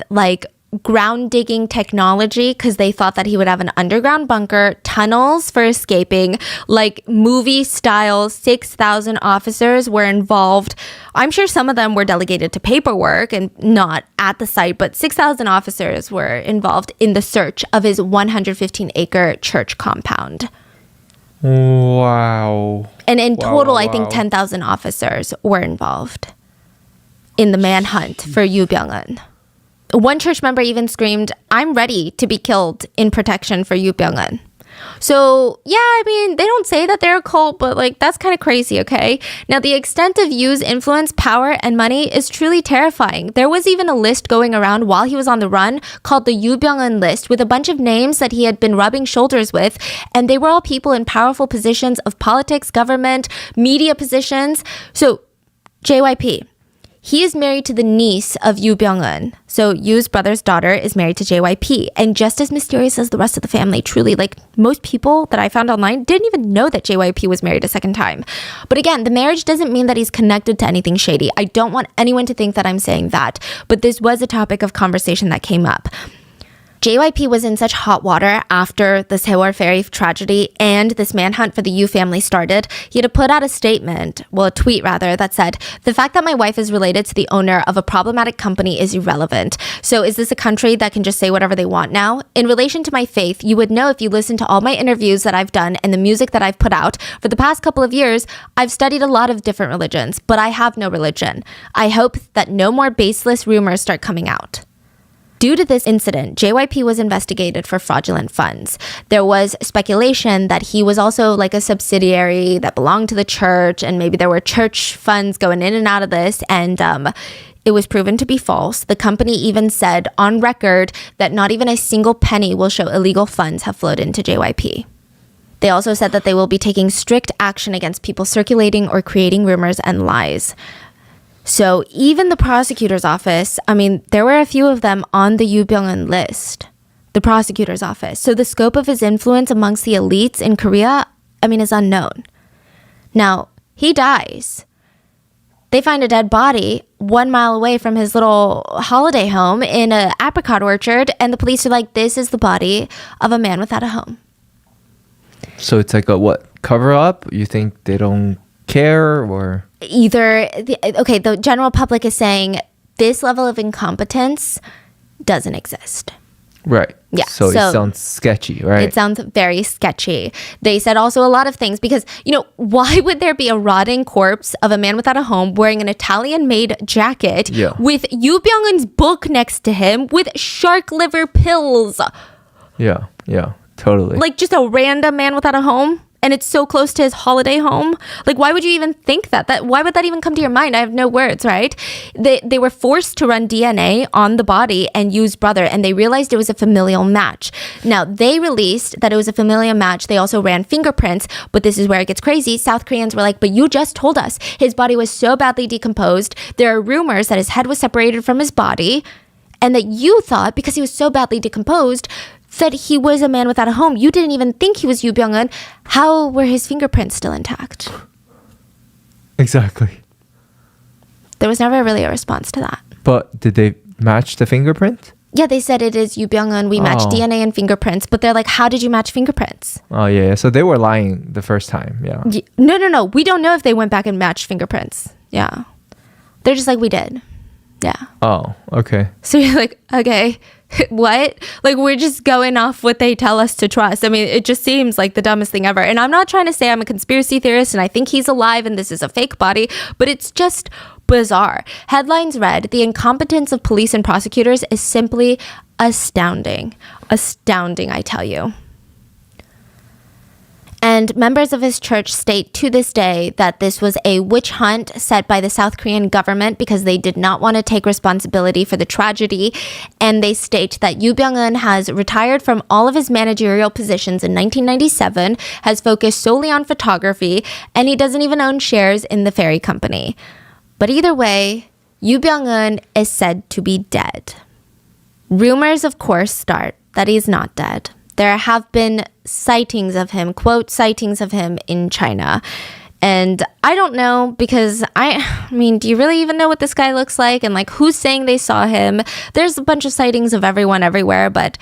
ground digging technology because they thought that he would have an underground bunker, tunnels for escaping, movie style. 6,000 officers were involved. I'm sure some of them were delegated to paperwork and not at the site, but 6,000 officers were involved in the search of his 115-acre church compound. Wow. And in total, I wow. think 10,000 officers were involved in the manhunt for Yu Byung-eun. One church member even screamed, "I'm ready to be killed in protection for Yu Byung-eun." So, yeah, I mean, they don't say that they're a cult, but like, that's kind of crazy, okay? Now, the extent of Yu's influence, power, and money is truly terrifying. There was even a list going around while he was on the run called the Yu Byung-eun list with a bunch of names that he had been rubbing shoulders with, and they were all people in powerful positions of politics, government, media positions. So, JYP. He is married to the niece of Yu Byung-eun. So Yu's brother's daughter is married to JYP. And just as mysterious as the rest of the family, truly, like most people that I found online didn't even know that JYP was married a second time. But again, the marriage doesn't mean that he's connected to anything shady. I don't want anyone to think that I'm saying that. But this was a topic of conversation that came up. JYP was in such hot water after the Sewol ferry tragedy and this manhunt for the Yu family started. He had to put out a statement, well, a tweet rather, that said, "The fact that my wife is related to the owner of a problematic company is irrelevant. So is this a country that can just say whatever they want now? In relation to my faith, you would know if you listen to all my interviews that I've done and the music that I've put out. For the past couple of years, I've studied a lot of different religions, but I have no religion. I hope that no more baseless rumors start coming out." Due to this incident, JYP was investigated for fraudulent funds. There was speculation that he was also like a subsidiary that belonged to the church, and maybe there were church funds going in and out of this, and it was proven to be false. The company even said on record that not even a single penny will show illegal funds have flowed into JYP. They also said that they will be taking strict action against people circulating or creating rumors and lies. So even the prosecutor's office, I mean, there were a few of them on the Yu Byung-eun list, the prosecutor's office. So the scope of his influence amongst the elites in Korea, I mean, is unknown. Now, he dies. They find a dead body 1 mile away from his little holiday home in an apricot orchard, and the police are like, this is the body of a man without a home. So it's like a what? Cover up? You think they don't care or? The general public is saying this level of incompetence doesn't exist. Right. Yeah. So it sounds sketchy, right? It sounds very sketchy. They said also a lot of things because, why would there be a rotting corpse of a man without a home wearing an Italian-made jacket with Yu Byung-eun's book next to him with shark liver pills? Yeah, totally. Like just a random man without a home? And it's so close to his holiday home. Like, why would you even think that? Why would that even come to your mind? I have no words, right? They were forced to run DNA on the body and Yu's brother, and they realized it was a familial match. Now, they released that it was a familial match. They also ran fingerprints, but this is where it gets crazy. South Koreans were like, but you just told us his body was so badly decomposed. There are rumors that his head was separated from his body, and that you thought, because he was so badly decomposed, that he was a man without a home. You didn't even think he was Yu Byung-eun. How were his fingerprints still intact? Exactly. There was never really a response to that. But did they match the fingerprint? Yeah, they said it is Yu Byung-eun. We matched DNA and fingerprints. But they're like, how did you match fingerprints? Oh, yeah. So they were lying the first time. Yeah. No. We don't know if they went back and matched fingerprints. Yeah. They're just like, we did. Yeah. Oh, okay. So you're like, okay, what? Like, we're just going off what they tell us to trust. I mean, it just seems like the dumbest thing ever. And I'm not trying to say I'm a conspiracy theorist and I think he's alive and this is a fake body, but it's just bizarre. Headlines read, "The incompetence of police and prosecutors is simply astounding." Astounding, I tell you. And members of his church state to this day that this was a witch hunt set by the South Korean government because they did not want to take responsibility for the tragedy. And they state that Yu Byung-eun has retired from all of his managerial positions in 1997, has focused solely on photography, and he doesn't even own shares in the ferry company. But either way, Yu Byung-eun is said to be dead. Rumors, of course, start that he's not dead. There have been sightings of him, quote, sightings of him in China. And I don't know because I mean, do you really even know what this guy looks like? And like, who's saying they saw him? There's a bunch of sightings of everyone everywhere, but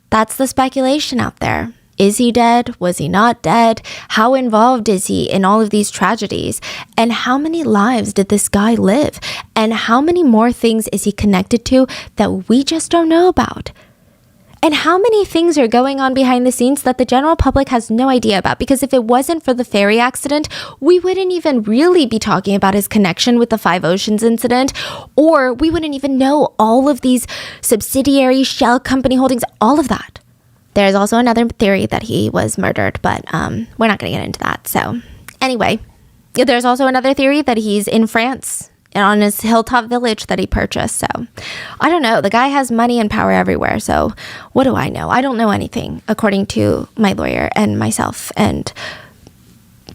that's the speculation out there. Is he dead? Was he not dead? How involved is he in all of these tragedies? And how many lives did this guy live? And how many more things is he connected to that we just don't know about? And how many things are going on behind the scenes that the general public has no idea about? Because if it wasn't for the ferry accident, we wouldn't even really be talking about his connection with the Five Oceans incident, or we wouldn't even know all of these subsidiary shell company holdings, all of that. There's also another theory that he was murdered, but we're not going to get into that. So anyway, there's also another theory that he's in France on his hilltop village that he purchased. So I don't know. The guy has money and power everywhere. So what do I know? I don't know anything, according to my lawyer and myself. And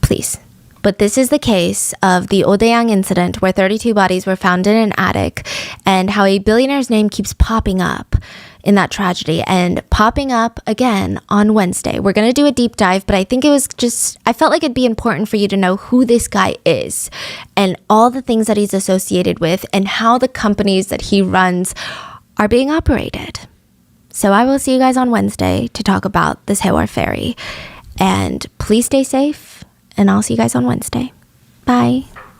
please. But this is the case of the Odaeyang incident, where 32 bodies were found in an attic, and how a billionaire's name keeps popping up in that tragedy and popping up again on Wednesday. We're going to do a deep dive, but I think I felt like it'd be important for you to know who this guy is and all the things that he's associated with and how the companies that he runs are being operated. So I will see you guys on Wednesday to talk about this Haewol ferry. And please stay safe, and I'll see you guys on Wednesday. Bye.